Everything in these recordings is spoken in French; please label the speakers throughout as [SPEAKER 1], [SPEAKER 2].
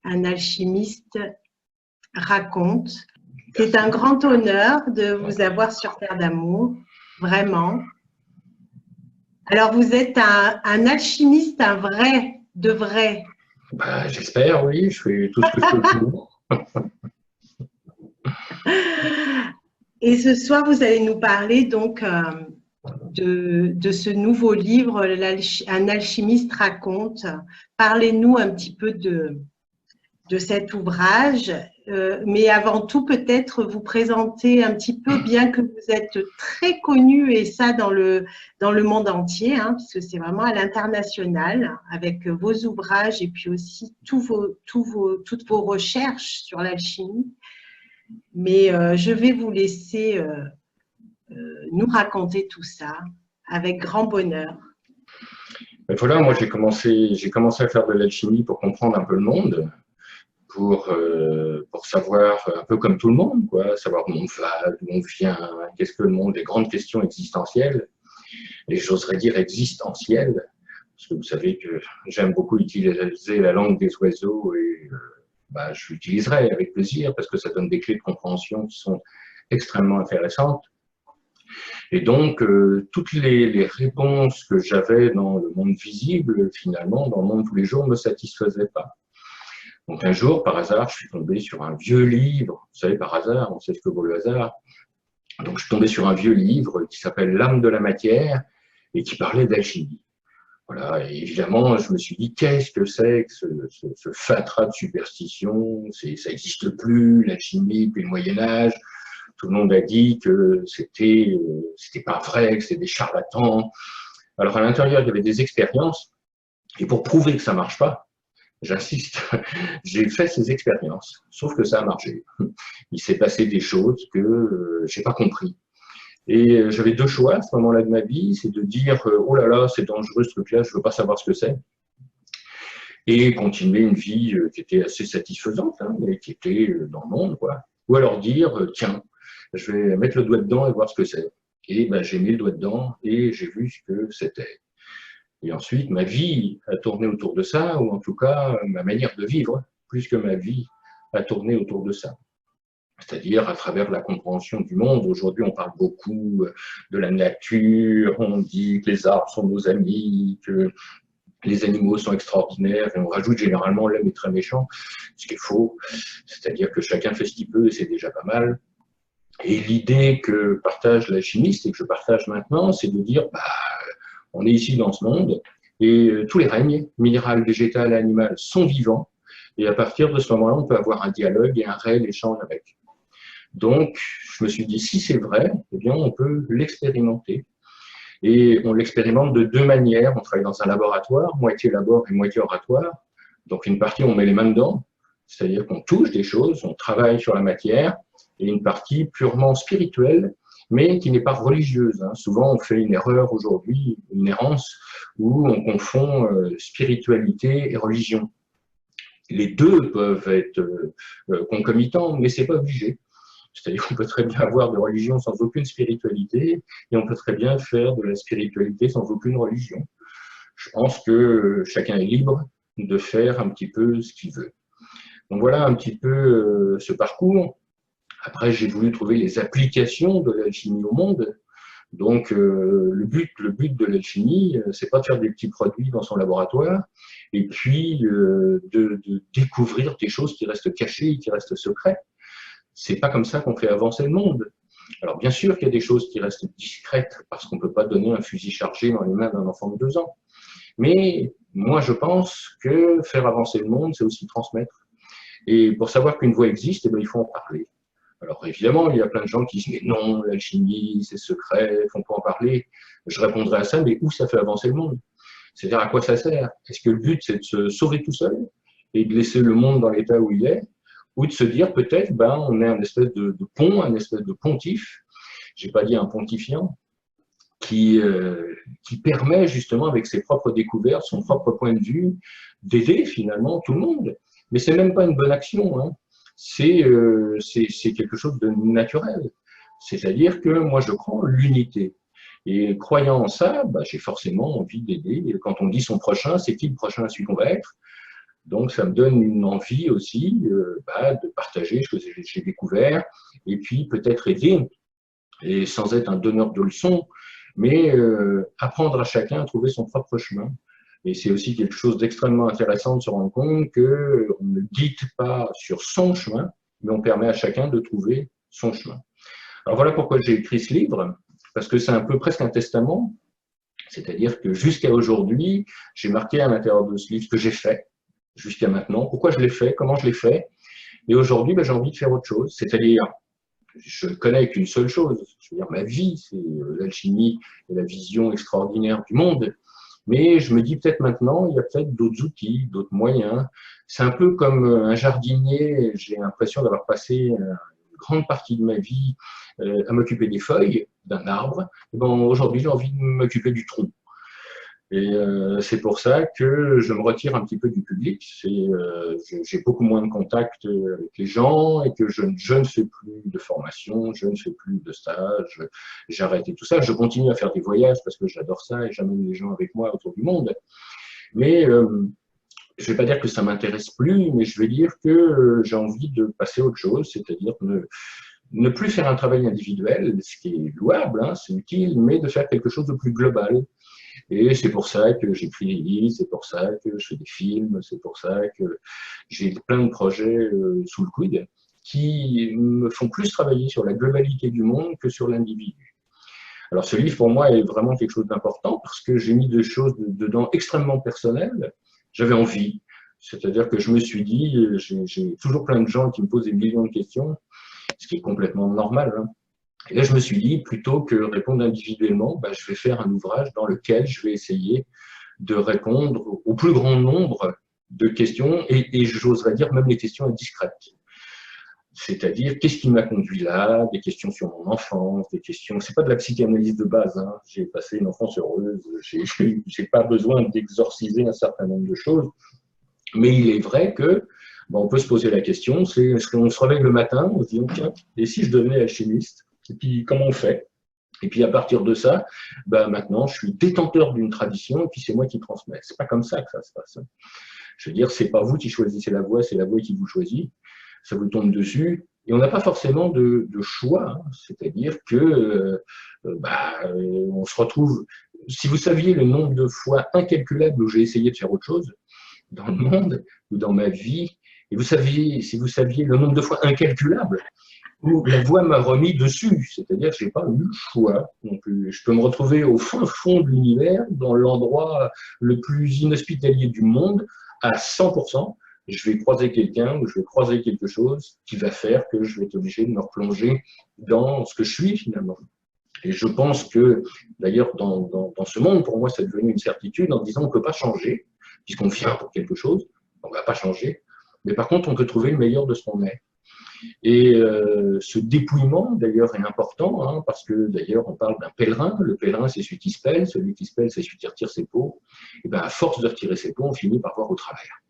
[SPEAKER 1] Un alchimiste raconte. C'est un grand honneur de vous avoir sur Terre d'amour, vraiment. Alors, vous êtes un alchimiste, un vrai, de vrai.
[SPEAKER 2] Bah, j'espère, oui, je fais tout ce que je peux pour.
[SPEAKER 1] Et ce soir, vous allez nous parler donc de ce nouveau livre, Un alchimiste raconte. Parlez-nous un petit peu de cet ouvrage, mais avant tout, peut-être vous présenter un petit peu, bien que vous êtes très connu, et ça dans le monde entier, hein, puisque c'est vraiment à l'international, avec vos ouvrages et puis aussi toutes vos recherches sur l'alchimie. Mais je vais vous laisser nous raconter tout ça avec grand bonheur.
[SPEAKER 2] Mais voilà, moi j'ai commencé à faire de l'alchimie pour comprendre un peu le monde, pour savoir un peu comme tout le monde, quoi, savoir où on va, d'où on vient, qu'est-ce que le monde, les grandes questions existentielles, et j'oserais dire existentielles, parce que vous savez que j'aime beaucoup utiliser la langue des oiseaux et bah, je l'utiliserai avec plaisir parce que ça donne des clés de compréhension qui sont extrêmement intéressantes. Et donc, toutes les réponses que j'avais dans le monde visible, finalement, dans le monde de tous les jours, ne me satisfaisaient pas. Donc un jour, par hasard, je suis tombé sur un vieux livre, vous savez, par hasard, on sait ce que vaut le hasard. Donc je suis tombé sur un vieux livre qui s'appelle L'âme de la matière et qui parlait d'alchimie. Voilà, et évidemment, je me suis dit, qu'est-ce que c'est que ce fatras de superstition, ça n'existe plus, l'alchimie, puis le Moyen-Âge. Tout le monde a dit que c'était pas vrai, que c'était des charlatans. Alors à l'intérieur, il y avait des expériences, et pour prouver que ça marche pas, j'insiste, j'ai fait ces expériences, sauf que ça a marché. Il s'est passé des choses que j'ai pas compris. Et j'avais deux choix à ce moment-là de ma vie, c'est de dire oh là là, c'est dangereux ce truc-là, je veux pas savoir ce que c'est, et continuer une vie qui était assez satisfaisante, hein, mais qui était dans le monde, quoi. Ou alors dire tiens, je vais mettre le doigt dedans et voir ce que c'est. Et ben, j'ai mis le doigt dedans et j'ai vu ce que c'était. Et ensuite, ma vie a tourné autour de ça, ou en tout cas, ma manière de vivre, plus que ma vie, a tourné autour de ça. C'est-à-dire à travers la compréhension du monde. Aujourd'hui, on parle beaucoup de la nature, on dit que les arbres sont nos amis, que les animaux sont extraordinaires, et on rajoute généralement l'homme est très méchant, ce qui est faux. C'est-à-dire que chacun fait ce qu'il peut et c'est déjà pas mal. Et l'idée que partage l'alchimiste et que je partage maintenant, c'est de dire, bah, on est ici dans ce monde et tous les règnes, minéral, végétal, animal, sont vivants. Et à partir de ce moment-là, on peut avoir un dialogue et un réel échange avec. Donc, je me suis dit, si c'est vrai, eh bien, on peut l'expérimenter. Et on l'expérimente de deux manières. On travaille dans un laboratoire, moitié labor et moitié oratoire. Donc, une partie, on met les mains dedans, c'est-à-dire qu'on touche des choses, on travaille sur la matière, et une partie purement spirituelle, mais qui n'est pas religieuse. Hein. Souvent, on fait une erreur aujourd'hui, une errance, où on confond spiritualité et religion. Les deux peuvent être concomitants, mais c'est pas obligé. C'est-à-dire qu'on peut très bien avoir de religion sans aucune spiritualité, et on peut très bien faire de la spiritualité sans aucune religion. Je pense que chacun est libre de faire un petit peu ce qu'il veut. Donc voilà un petit peu ce parcours. Après, j'ai voulu trouver les applications de l'alchimie au monde. Donc, le but de l'alchimie, c'est pas de faire des petits produits dans son laboratoire, et puis de découvrir des choses qui restent cachées, qui restent secrètes. C'est pas comme ça qu'on fait avancer le monde. Alors, bien sûr qu'il y a des choses qui restent discrètes, parce qu'on peut pas donner un fusil chargé dans les mains d'un enfant de 2 ans. Mais moi, je pense que faire avancer le monde, c'est aussi transmettre. Et pour savoir qu'une voie existe, eh bien, il faut en parler. Alors évidemment, il y a plein de gens qui disent « mais non, l'alchimie, c'est secret, on peut en parler ». Je répondrai à ça, mais où ça fait avancer le monde? C'est-à-dire à quoi ça sert? Est-ce que le but, c'est de se sauver tout seul et de laisser le monde dans l'état où il est? Ou de se dire peut-être, ben, on est un espèce de pont, un espèce de pontife, j'ai pas dit un pontifiant, qui permet justement avec ses propres découvertes, son propre point de vue, d'aider finalement tout le monde. Mais c'est même pas une bonne action, hein. C'est quelque chose de naturel. C'est-à-dire que moi, je crois en l'unité. Et croyant en ça, bah, j'ai forcément envie d'aider. Et quand on dit son prochain, c'est qui le prochain, celui qu'on va être? Donc, ça me donne une envie aussi de partager ce que j'ai découvert et puis peut-être aider, et sans être un donneur de leçons, mais apprendre à chacun à trouver son propre chemin. Et c'est aussi quelque chose d'extrêmement intéressant de se rendre compte qu'on ne guide pas sur son chemin, mais on permet à chacun de trouver son chemin. Alors voilà pourquoi j'ai écrit ce livre, parce que c'est un peu presque un testament, c'est-à-dire que jusqu'à aujourd'hui, j'ai marqué à l'intérieur de ce livre ce que j'ai fait jusqu'à maintenant, pourquoi je l'ai fait, comment je l'ai fait, et aujourd'hui, j'ai envie de faire autre chose, c'est-à-dire, je connais qu'une seule chose, je veux dire, ma vie, c'est l'alchimie et la vision extraordinaire du monde, mais je me dis peut-être maintenant, il y a peut-être d'autres outils, d'autres moyens. C'est un peu comme un jardinier, j'ai l'impression d'avoir passé une grande partie de ma vie à m'occuper des feuilles d'un arbre. Aujourd'hui, j'ai envie de m'occuper du tronc. Et c'est pour ça que je me retire un petit peu du public. J'ai beaucoup moins de contact avec les gens et que je ne fais plus de formation, je ne fais plus de stage, j'ai arrêté tout ça. Je continue à faire des voyages parce que j'adore ça et j'amène les gens avec moi autour du monde. Mais je ne vais pas dire que ça m'intéresse plus, mais je vais dire que j'ai envie de passer à autre chose, c'est-à-dire ne plus faire un travail individuel, ce qui est louable, hein, c'est utile, mais de faire quelque chose de plus global. Et c'est pour ça que j'écris des livres, c'est pour ça que je fais des films, c'est pour ça que j'ai plein de projets sous le coude qui me font plus travailler sur la globalité du monde que sur l'individu. Alors ce livre pour moi est vraiment quelque chose d'important parce que j'ai mis des choses dedans extrêmement personnelles. J'avais envie, c'est-à-dire que je me suis dit, j'ai toujours plein de gens qui me posent des millions de questions, ce qui est complètement normal, hein. Et là, je me suis dit, plutôt que répondre individuellement, je vais faire un ouvrage dans lequel je vais essayer de répondre au plus grand nombre de questions, et j'oserais dire même les questions indiscrètes. C'est-à-dire, qu'est-ce qui m'a conduit là, des questions sur mon enfance, des questions… C'est pas de la psychanalyse de base, hein. J'ai passé une enfance heureuse, j'ai pas besoin d'exorciser un certain nombre de choses, mais il est vrai que on peut se poser la question, c'est est-ce qu'on se réveille le matin, on se dit, tiens, et si je devenais alchimiste? Et puis, comment on fait? Et puis, à partir de ça, maintenant, je suis détenteur d'une tradition et puis c'est moi qui transmets. C'est pas comme ça que ça se passe. Je veux dire, c'est pas vous qui choisissez la voie, c'est la voie qui vous choisit. Ça vous tombe dessus. Et on n'a pas forcément de choix. Hein. C'est-à-dire que on se retrouve… Si vous saviez le nombre de fois incalculable où j'ai essayé de faire autre chose dans le monde ou dans ma vie, et si vous saviez le nombre de fois incalculable où la voie m'a remis dessus, c'est-à-dire que je n'ai pas eu le choix non plus. Je peux me retrouver au fond de l'univers, dans l'endroit le plus inhospitalier du monde, à 100%, je vais croiser quelqu'un ou je vais croiser quelque chose qui va faire que je vais être obligé de me replonger dans ce que je suis finalement. Et je pense que, d'ailleurs, dans ce monde, pour moi, c'est devenu une certitude en disant qu'on ne peut pas changer, puisqu'on vient pour quelque chose, on ne va pas changer, mais par contre, on peut trouver le meilleur de ce qu'on est. Et ce dépouillement, d'ailleurs, est important, hein, parce que, d'ailleurs, on parle d'un pèlerin. Le pèlerin, c'est celui qui se pèle. Celui qui se pèle, c'est celui qui retire ses peaux. Et à force de retirer ses peaux, on finit par voir au travers.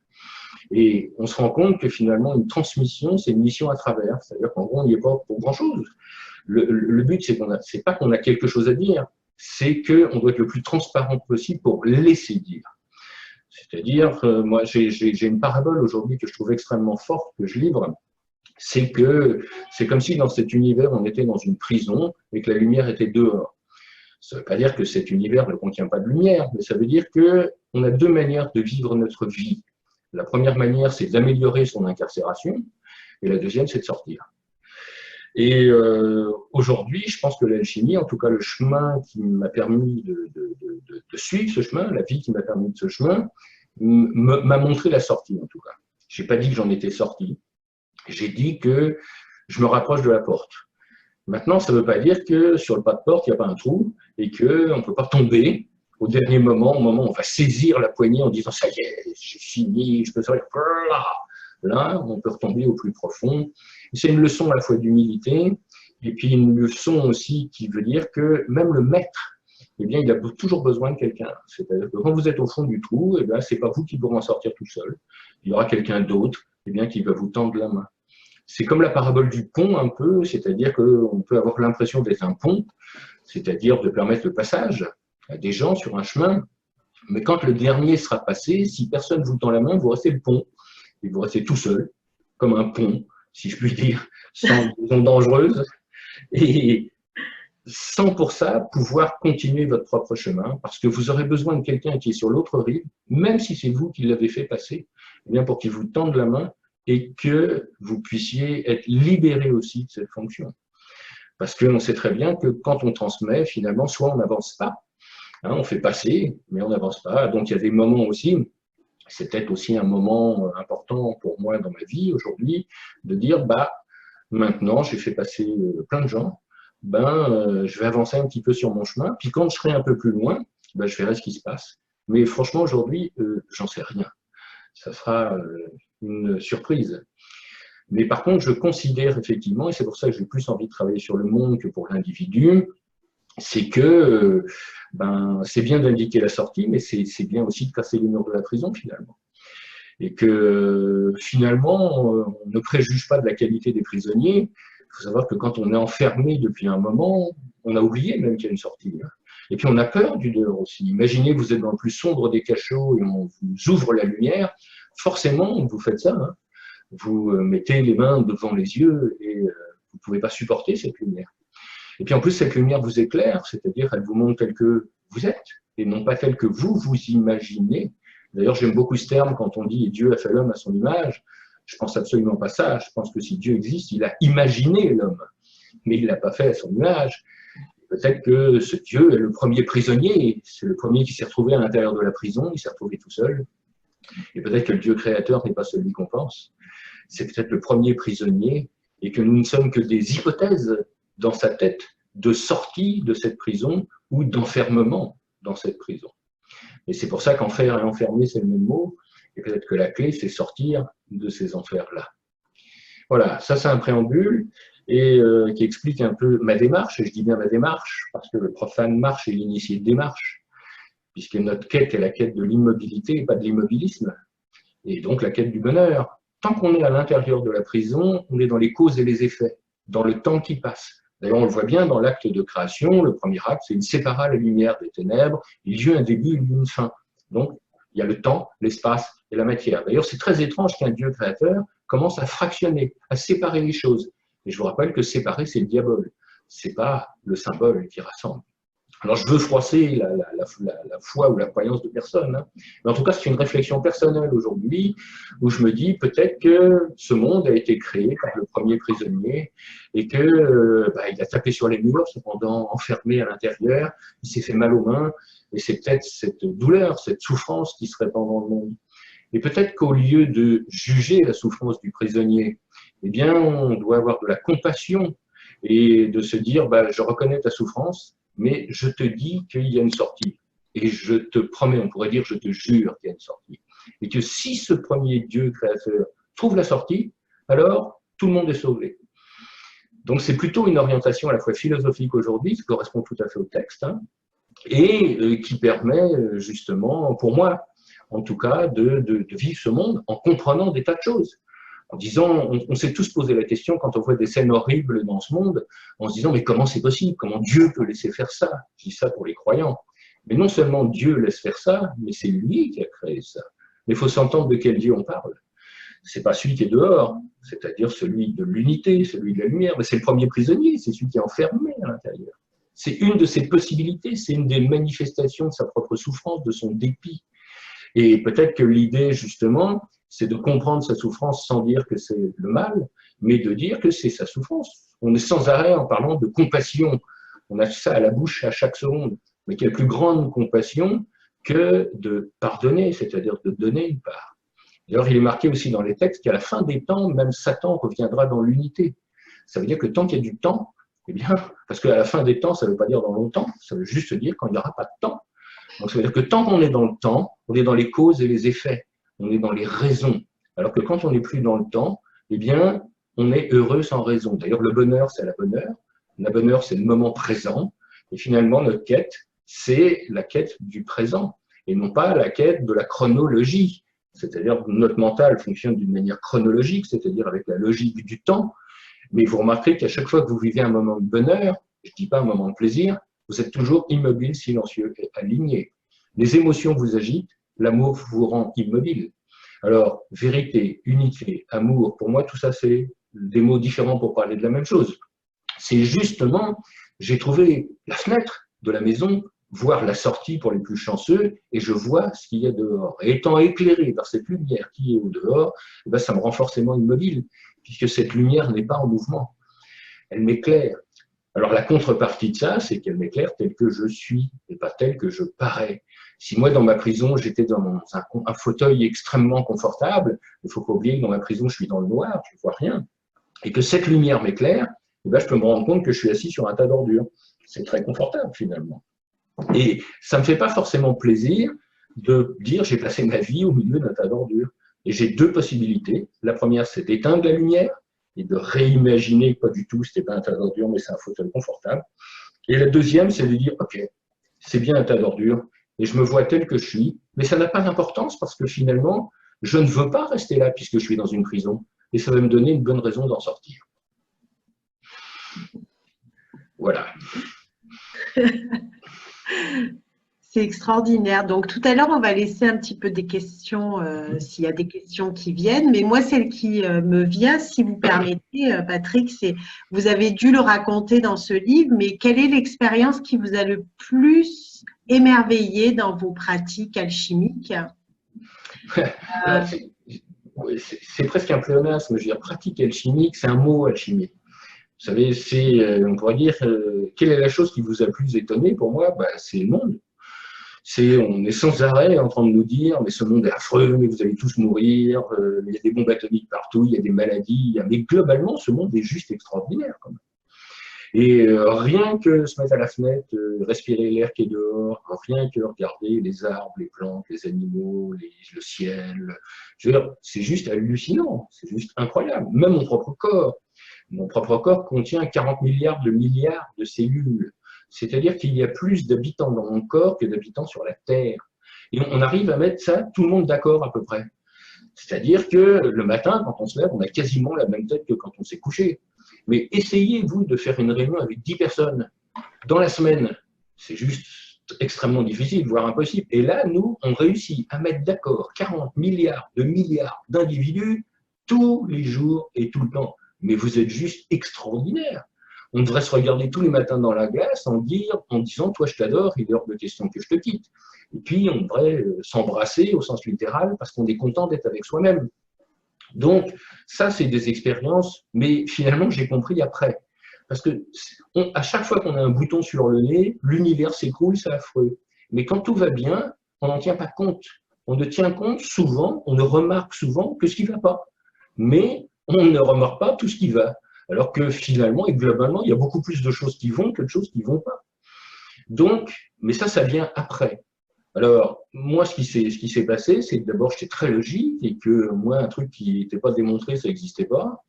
[SPEAKER 2] Et on se rend compte que, finalement, une transmission, c'est une mission à travers. C'est-à-dire qu'en gros, on n'y est pas pour grand-chose. Le but, c'est pas qu'on a quelque chose à dire, c'est qu'on doit être le plus transparent possible pour laisser dire. C'est-à-dire, moi, j'ai une parabole aujourd'hui que je trouve extrêmement forte, que je livre. C'est que c'est comme si dans cet univers, on était dans une prison et que la lumière était dehors. Ça ne veut pas dire que cet univers ne contient pas de lumière, mais ça veut dire qu'on a deux manières de vivre notre vie. La première manière, c'est d'améliorer son incarcération, et la deuxième, c'est de sortir. Et aujourd'hui, je pense que l'alchimie, en tout cas le chemin qui m'a permis de suivre ce chemin, la vie qui m'a permis de ce chemin, m'a montré la sortie en tout cas. Je n'ai pas dit que j'en étais sorti. J'ai dit que je me rapproche de la porte. Maintenant, ça ne veut pas dire que sur le pas de porte, il n'y a pas un trou et qu'on ne peut pas tomber au dernier moment, au moment où on va saisir la poignée en disant « ça y est, j'ai fini, je peux sortir ». Là, on peut retomber au plus profond. C'est une leçon à la fois d'humilité et puis une leçon aussi qui veut dire que même le maître, eh bien, il a toujours besoin de quelqu'un. C'est-à-dire que quand vous êtes au fond du trou, eh bien, ce n'est pas vous qui pourrez en sortir tout seul. Il y aura quelqu'un d'autre eh bien, qui va vous tendre la main. C'est comme la parabole du pont un peu, c'est-à-dire qu'on peut avoir l'impression d'être un pont, c'est-à-dire de permettre le passage à des gens sur un chemin. Mais quand le dernier sera passé, si personne ne vous tend la main, vous restez le pont. Et vous restez tout seul, comme un pont, si je puis dire, sans liaison dangereuse. Et sans pour ça pouvoir continuer votre propre chemin, parce que vous aurez besoin de quelqu'un qui est sur l'autre rive, même si c'est vous qui l'avez fait passer, eh bien pour qu'il vous tende la main et que vous puissiez être libéré aussi de cette fonction. Parce qu'on sait très bien que quand on transmet, finalement, soit on n'avance pas, hein, on fait passer, mais on n'avance pas. Donc il y a des moments aussi, c'est peut-être aussi un moment important pour moi dans ma vie aujourd'hui, de dire, bah, maintenant j'ai fait passer plein de gens, je vais avancer un petit peu sur mon chemin, puis quand je serai un peu plus loin, je verrai ce qui se passe. Mais franchement, aujourd'hui, j'en sais rien. Ça sera une surprise. Mais par contre, je considère effectivement, et c'est pour ça que j'ai plus envie de travailler sur le monde que pour l'individu, c'est que c'est bien d'indiquer la sortie, mais c'est bien aussi de casser les murs de la prison finalement. Et que finalement, on ne préjuge pas de la qualité des prisonniers. Il faut savoir que quand on est enfermé depuis un moment, on a oublié même qu'il y a une sortie. Et puis on a peur du dehors aussi. Imaginez, vous êtes dans le plus sombre des cachots et on vous ouvre la lumière. Forcément, vous faites ça. Hein. Vous mettez les mains devant les yeux et vous ne pouvez pas supporter cette lumière. Et puis en plus, cette lumière vous éclaire, c'est-à-dire elle vous montre tel que vous êtes et non pas tel que vous vous imaginez. D'ailleurs, j'aime beaucoup ce terme quand on dit « Dieu a fait l'homme à son image ». Je pense absolument pas ça. Je pense que si Dieu existe, il a imaginé l'homme, mais il ne l'a pas fait à son image. Peut-être que ce Dieu est le premier prisonnier, c'est le premier qui s'est retrouvé à l'intérieur de la prison, il s'est retrouvé tout seul. Et peut-être que le Dieu créateur n'est pas celui qu'on pense. C'est peut-être le premier prisonnier et que nous ne sommes que des hypothèses dans sa tête de sortie de cette prison ou d'enfermement dans cette prison. Et c'est pour ça qu'enfer et enfermer, c'est le même mot. Et peut-être que la clé, c'est sortir de ces enfers-là. Voilà, ça c'est un préambule et qui explique un peu ma démarche. Et je dis bien ma démarche parce que le profane marche et l'initié démarche, puisque notre quête est la quête de l'immobilité et pas de l'immobilisme. Et donc la quête du bonheur. Tant qu'on est à l'intérieur de la prison, on est dans les causes et les effets, dans le temps qui passe. D'ailleurs, on le voit bien dans l'acte de création. Le premier acte, c'est « il sépara la lumière des ténèbres, il y eut un début, il y eut une fin ». Donc, il y a le temps, l'espace et la matière. D'ailleurs, c'est très étrange qu'un Dieu créateur commence à fractionner, à séparer les choses. Et je vous rappelle que séparer, c'est le diable. Ce n'est pas le symbole qui rassemble. Alors, je veux froisser la foi ou la croyance de personne. Hein. Mais en tout cas, c'est une réflexion personnelle aujourd'hui où je me dis peut-être que ce monde a été créé par le premier prisonnier et que il a tapé sur les murs, cependant enfermé à l'intérieur, il s'est fait mal aux mains et c'est peut-être cette douleur, cette souffrance qui se répand dans le monde. Et peut-être qu'au lieu de juger la souffrance du prisonnier, eh bien, on doit avoir de la compassion et de se dire je reconnais ta souffrance, mais je te dis qu'il y a une sortie. Et je te promets, on pourrait dire, je te jure qu'il y a une sortie. Et que si ce premier Dieu créateur trouve la sortie, alors tout le monde est sauvé. Donc c'est plutôt une orientation à la fois philosophique aujourd'hui, qui correspond tout à fait au texte, hein, et qui permet justement, pour moi, en tout cas, de vivre ce monde en comprenant des tas de choses. En disant, on s'est tous posé la question quand on voit des scènes horribles dans ce monde, en se disant, mais comment c'est possible? Comment Dieu peut laisser faire ça? Je dis ça pour les croyants. Mais non seulement Dieu laisse faire ça, mais c'est lui qui a créé ça. Mais il faut s'entendre de quel Dieu on parle. C'est pas celui qui est dehors, c'est-à-dire celui de l'unité, celui de la lumière, mais c'est le premier prisonnier, c'est celui qui est enfermé à l'intérieur. C'est une de ses possibilités, c'est une des manifestations de sa propre souffrance, de son dépit. Et peut-être que l'idée, justement, c'est de comprendre sa souffrance sans dire que c'est le mal, mais de dire que c'est sa souffrance. On est sans arrêt en parlant de compassion. On a ça à la bouche à chaque seconde. Mais quelle plus grande compassion que de pardonner, c'est-à-dire de donner une part. D'ailleurs, il est marqué aussi dans les textes qu'à la fin des temps, même Satan reviendra dans l'unité. Ça veut dire que tant qu'il y a du temps, eh bien, parce qu'à la fin des temps, ça ne veut pas dire dans longtemps, ça veut juste dire quand il n'y aura pas de temps. Donc ça veut dire que tant qu'on est dans le temps, on est dans les causes et les effets, on est dans les raisons. Alors que quand on n'est plus dans le temps, eh bien, on est heureux sans raison. D'ailleurs, le bonheur, c'est la bonheur, c'est le moment présent. Et finalement, notre quête, c'est la quête du présent, et non pas la quête de la chronologie. C'est-à-dire que notre mental fonctionne d'une manière chronologique, c'est-à-dire avec la logique du temps. Mais vous remarquerez qu'à chaque fois que vous vivez un moment de bonheur, je ne dis pas un moment de plaisir, vous êtes toujours immobile, silencieux et aligné. Les émotions vous agitent, l'amour vous rend immobile. Alors, vérité, unité, amour, pour moi, tout ça, c'est des mots différents pour parler de la même chose. C'est justement, j'ai trouvé la fenêtre de la maison, voir la sortie pour les plus chanceux, et je vois ce qu'il y a dehors. Et étant éclairé par cette lumière qui est au dehors, eh ben, ça me rend forcément immobile, puisque cette lumière n'est pas en mouvement. Elle m'éclaire. Alors la contrepartie de ça, c'est qu'elle m'éclaire tel que je suis, et pas tel que je parais. Si moi, dans ma prison, j'étais dans un fauteuil extrêmement confortable, il ne faut pas oublier que dans ma prison, je suis dans le noir, je ne vois rien, et que cette lumière m'éclaire, eh ben, je peux me rendre compte que je suis assis sur un tas d'ordures. C'est très confortable, finalement. Et ça ne me fait pas forcément plaisir de dire j'ai passé ma vie au milieu d'un tas d'ordures. Et j'ai deux possibilités. La première, c'est d'éteindre la lumière et de réimaginer que pas du tout, ce n'était pas un tas d'ordures, mais c'est un fauteuil confortable. Et la deuxième, c'est de dire, OK, c'est bien un tas d'ordures, et je me vois tel que je suis, mais ça n'a pas d'importance parce que finalement, je ne veux pas rester là puisque je suis dans une prison, et ça va me donner une bonne raison d'en sortir. Voilà.
[SPEAKER 1] C'est extraordinaire. Donc, tout à l'heure, on va laisser un petit peu des questions, s'il y a des questions qui viennent. Mais moi, celle qui me vient, si vous permettez, Patrick, c'est, vous avez dû le raconter dans ce livre, mais quelle est l'expérience qui vous a le plus émerveillé dans vos pratiques alchimiques?
[SPEAKER 2] C'est presque un pléonasme. Je veux dire, pratique alchimique, c'est un mot alchimique. Vous savez, on pourrait dire, quelle est la chose qui vous a le plus étonné pour moi? C'est le monde. On est sans arrêt en train de nous dire, mais ce monde est affreux, mais vous allez tous mourir, il y a des bombes atomiques partout, il y a des maladies, mais globalement, ce monde est juste extraordinaire. Quand même. Et rien que se mettre à la fenêtre, respirer l'air qui est dehors, rien que regarder les arbres, les plantes, les animaux, le ciel, c'est juste hallucinant, c'est juste incroyable. Même mon propre corps contient 40 milliards de cellules. C'est-à-dire qu'il y a plus d'habitants dans mon corps que d'habitants sur la Terre. Et on arrive à mettre ça, tout le monde d'accord à peu près. C'est-à-dire que le matin, quand on se lève, on a quasiment la même tête que quand on s'est couché. Mais essayez, vous, de faire une réunion avec 10 personnes dans la semaine. C'est juste extrêmement difficile, voire impossible. Et là, nous, on réussit à mettre d'accord 40 milliards d'individus tous les jours et tout le temps. Mais vous êtes juste extraordinaire. On devrait se regarder tous les matins dans la glace en disant « toi je t'adore, il est hors de question que je te quitte ». Et puis on devrait s'embrasser au sens littéral parce qu'on est content d'être avec soi-même. Donc ça c'est des expériences, mais finalement j'ai compris après. Parce que à chaque fois qu'on a un bouton sur le nez, l'univers s'écroule, c'est affreux. Mais quand tout va bien, on n'en tient pas compte. On ne tient compte souvent, on ne remarque souvent que ce qui ne va pas. Mais on ne remarque pas tout ce qui va. Alors que finalement et globalement, il y a beaucoup plus de choses qui vont que de choses qui ne vont pas. Donc, mais ça vient après. Alors, moi, ce qui s'est passé, c'est que d'abord, j'étais très logique et que moi, un truc qui n'était pas démontré, ça n'existait pas.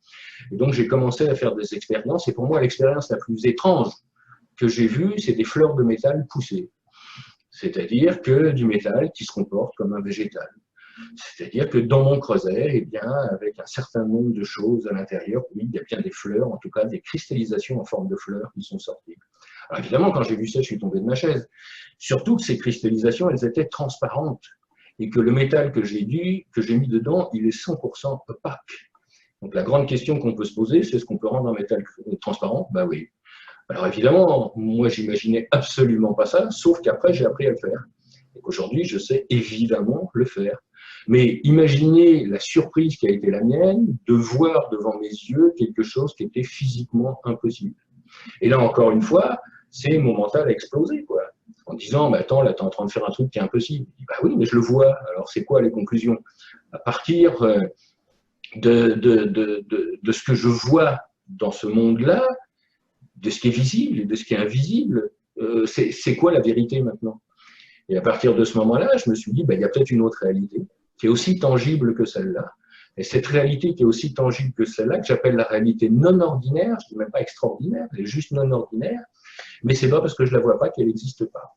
[SPEAKER 2] Et donc, j'ai commencé à faire des expériences. Et pour moi, l'expérience la plus étrange que j'ai vue, c'est des fleurs de métal poussées. C'est-à-dire que du métal qui se comporte comme un végétal. C'est-à-dire que dans mon creuset, eh bien, avec un certain nombre de choses à l'intérieur, oui, il y a bien des fleurs, en tout cas des cristallisations en forme de fleurs qui sont sorties. Alors évidemment, quand j'ai vu ça, je suis tombé de ma chaise. Surtout que ces cristallisations, elles étaient transparentes et que le métal que j'ai mis dedans, il est 100% opaque. Donc la grande question qu'on peut se poser, c'est est-ce qu'on peut rendre un métal transparent? Ben oui. Alors évidemment, moi, j'imaginais absolument pas ça, sauf qu'après, j'ai appris à le faire. Et qu'aujourd'hui, je sais évidemment le faire. Mais imaginez la surprise qui a été la mienne de voir devant mes yeux quelque chose qui était physiquement impossible. Et là, encore une fois, c'est mon mental a explosé, quoi. En disant, mais attends, là, tu es en train de faire un truc qui est impossible. Je dis, bah oui, mais je le vois. Alors, c'est quoi les conclusions? À partir de ce que je vois dans ce monde-là, de ce qui est visible et de ce qui est invisible, c'est quoi la vérité maintenant? Et à partir de ce moment-là, je me suis dit, bah, il y a peut-être une autre réalité qui est aussi tangible que celle-là. Et cette réalité qui est aussi tangible que celle-là, que j'appelle la réalité non ordinaire, je ne dis même pas extraordinaire, elle est juste non ordinaire, mais ce n'est pas parce que je ne la vois pas qu'elle n'existe pas.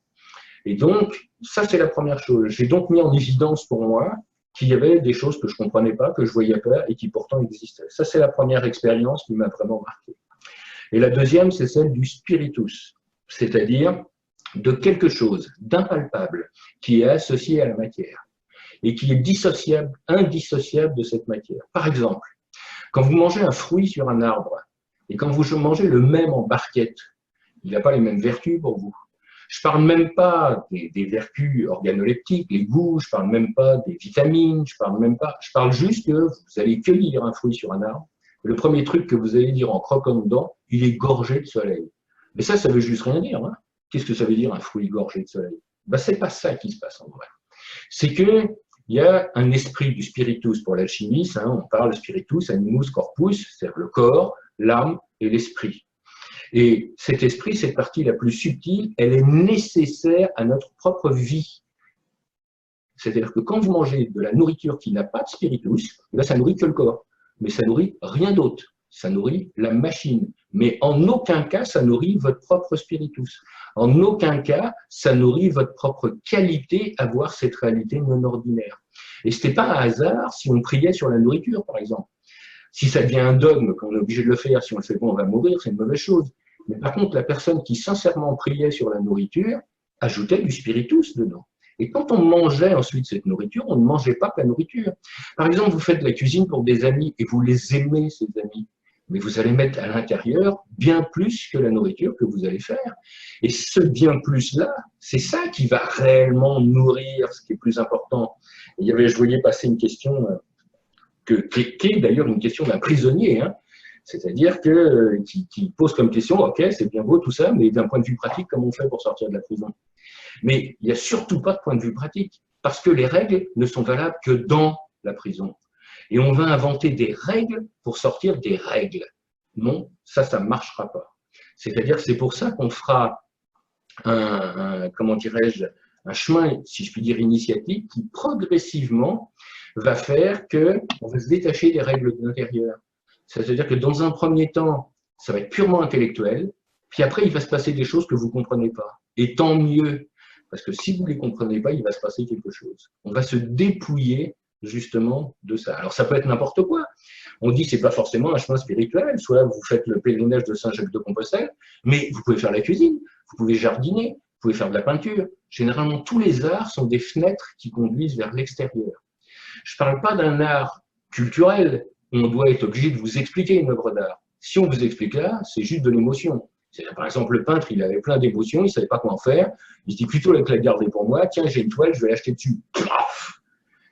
[SPEAKER 2] Et donc, ça c'est la première chose. J'ai donc mis en évidence pour moi qu'il y avait des choses que je ne comprenais pas, que je ne voyais pas et qui pourtant existaient. Ça c'est la première expérience qui m'a vraiment marqué. Et la deuxième, c'est celle du spiritus, c'est-à-dire de quelque chose d'impalpable qui est associé à la matière et qui est dissociable, indissociable de cette matière. Par exemple, quand vous mangez un fruit sur un arbre et quand vous mangez le même en barquette, il n'a pas les mêmes vertus pour vous. Je ne parle même pas des vertus organoleptiques, les goûts, je ne parle même pas des vitamines, je parle juste que vous allez cueillir un fruit sur un arbre. Le premier truc que vous allez dire en croquant dedans, il est gorgé de soleil. Mais ça veut juste rien dire. Hein. Qu'est-ce que ça veut dire un fruit gorgé de soleil? Ben, c'est pas ça qui se passe en vrai. C'est que il y a un esprit du spiritus pour l'alchimie, on parle de spiritus, animus, corpus, c'est-à-dire le corps, l'âme et l'esprit. Et cet esprit, cette partie la plus subtile, elle est nécessaire à notre propre vie. C'est-à-dire que quand vous mangez de la nourriture qui n'a pas de spiritus, là, ça nourrit que le corps, mais ça nourrit rien d'autre. Ça nourrit la machine. Mais en aucun cas, ça nourrit votre propre spiritus. En aucun cas, ça nourrit votre propre qualité à voir cette réalité non ordinaire. Et ce n'était pas un hasard si on priait sur la nourriture, par exemple. Si ça devient un dogme, qu'on est obligé de le faire, si on le fait pas, on va mourir, c'est une mauvaise chose. Mais par contre, la personne qui sincèrement priait sur la nourriture ajoutait du spiritus dedans. Et quand on mangeait ensuite cette nourriture, on ne mangeait pas que la nourriture. Par exemple, vous faites de la cuisine pour des amis et vous les aimez, ces amis. Mais vous allez mettre à l'intérieur bien plus que la nourriture que vous allez faire. Et ce bien plus-là, c'est ça qui va réellement nourrir ce qui est plus important. Et je voyais passer une question qui est d'ailleurs une question d'un prisonnier, hein. C'est-à-dire qui pose comme question, ok, c'est bien beau tout ça, mais d'un point de vue pratique, comment on fait pour sortir de la prison? Mais il n'y a surtout pas de point de vue pratique, parce que les règles ne sont valables que dans la prison. Et on va inventer des règles pour sortir des règles. Non, ça ne marchera pas. C'est-à-dire c'est pour ça qu'on fera comment dirais-je, un chemin, si je puis dire, initiatique, qui progressivement va faire qu'on va se détacher des règles de l'intérieur. C'est-à-dire que dans un premier temps, ça va être purement intellectuel, puis après, il va se passer des choses que vous ne comprenez pas. Et tant mieux, parce que si vous ne les comprenez pas, il va se passer quelque chose. On va se dépouiller justement de ça. Alors ça peut être n'importe quoi. On dit que ce n'est pas forcément un chemin spirituel, soit vous faites le pèlerinage de Saint-Jacques-de-Compostelle, mais vous pouvez faire la cuisine, vous pouvez jardiner, vous pouvez faire de la peinture. Généralement, tous les arts sont des fenêtres qui conduisent vers l'extérieur. Je ne parle pas d'un art culturel où on doit être obligé de vous expliquer une œuvre d'art. Si on vous explique là, c'est juste de l'émotion. Par exemple, le peintre, il avait plein d'émotions, il ne savait pas quoi en faire. Il se dit plutôt que la garder pour moi, tiens, j'ai une toile, je vais l'acheter dessus.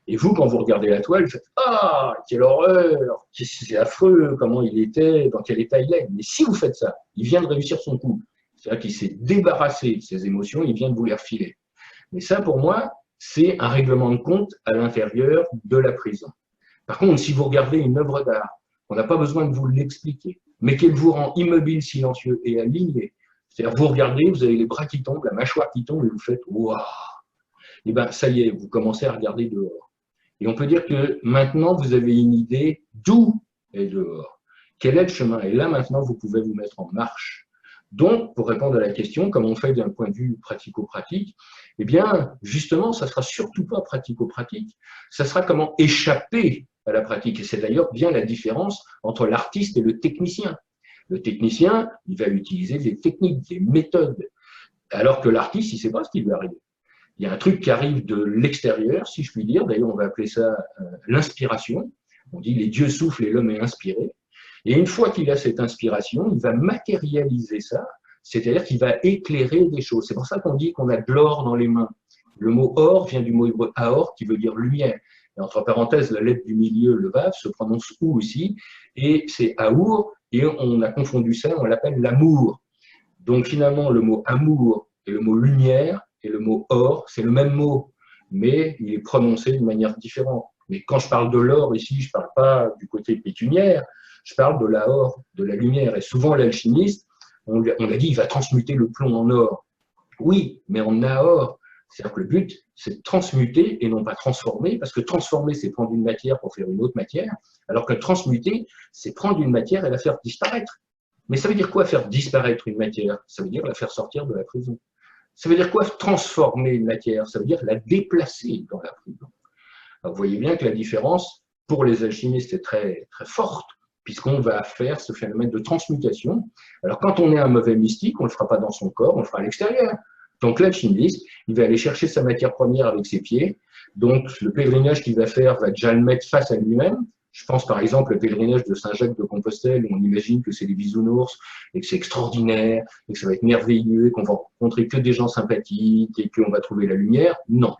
[SPEAKER 2] Et vous, quand vous regardez la toile, vous faites « Ah, quelle horreur, c'est affreux, comment il était, dans quel état il est. » Mais si vous faites ça, il vient de réussir son coup. C'est-à-dire qu'il s'est débarrassé de ses émotions, il vient de vous les refiler. Mais ça, pour moi, c'est un règlement de compte à l'intérieur de la prison. Par contre, si vous regardez une œuvre d'art, on n'a pas besoin de vous l'expliquer, mais qu'elle vous rend immobile, silencieux et aligné. C'est-à-dire, vous regardez, vous avez les bras qui tombent, la mâchoire qui tombe, et vous faites « Waouh !» Et bien, ça y est, vous commencez à regarder dehors. Et on peut dire que maintenant, vous avez une idée d'où est dehors. Quel est le chemin? Et là, maintenant, vous pouvez vous mettre en marche. Donc, pour répondre à la question, comme on fait d'un point de vue pratico-pratique, eh bien, justement, ça ne sera surtout pas pratico-pratique, ça sera comment échapper à la pratique. Et c'est d'ailleurs bien la différence entre l'artiste et le technicien. Le technicien, il va utiliser des techniques, des méthodes, alors que l'artiste, il ne sait pas ce qui lui arrive. Il y a un truc qui arrive de l'extérieur, si je puis dire, d'ailleurs on va appeler ça l'inspiration. On dit les dieux soufflent et l'homme est inspiré. Et une fois qu'il a cette inspiration, il va matérialiser ça, c'est-à-dire qu'il va éclairer des choses. C'est pour ça qu'on dit qu'on a de l'or dans les mains. Le mot or vient du mot hébreu aor qui veut dire lumière. Et entre parenthèses, la lettre du milieu, le vav, se prononce ou aussi, et c'est aour, et on a confondu ça, on l'appelle l'amour. Donc finalement, le mot amour et le mot lumière et le mot or, c'est le même mot, mais il est prononcé de manière différente. Mais quand je parle de l'or ici, je ne parle pas du côté pécuniaire, je parle de l'aor, de la lumière. Et souvent, l'alchimiste, on a dit, il va transmuter le plomb en or. Oui, mais en aor. C'est-à-dire que le but, c'est de transmuter et non pas transformer, parce que transformer, c'est prendre une matière pour faire une autre matière, alors que transmuter, c'est prendre une matière et la faire disparaître. Mais ça veut dire quoi, faire disparaître une matière? Ça veut dire la faire sortir de la prison. Ça veut dire quoi, transformer une matière? Ça veut dire la déplacer dans la prison. Alors, vous voyez bien que la différence, pour les alchimistes, est très, très forte, puisqu'on va faire ce phénomène de transmutation. Alors, quand on est un mauvais mystique, on ne le fera pas dans son corps, on le fera à l'extérieur. Donc l'alchimiste, il va aller chercher sa matière première avec ses pieds. Donc le pèlerinage qu'il va faire va déjà le mettre face à lui-même. Je pense par exemple au pèlerinage de Saint-Jacques-de-Compostelle, où on imagine que c'est des bisounours, et que c'est extraordinaire, et que ça va être merveilleux, et qu'on va rencontrer que des gens sympathiques, et qu'on va trouver la lumière. Non.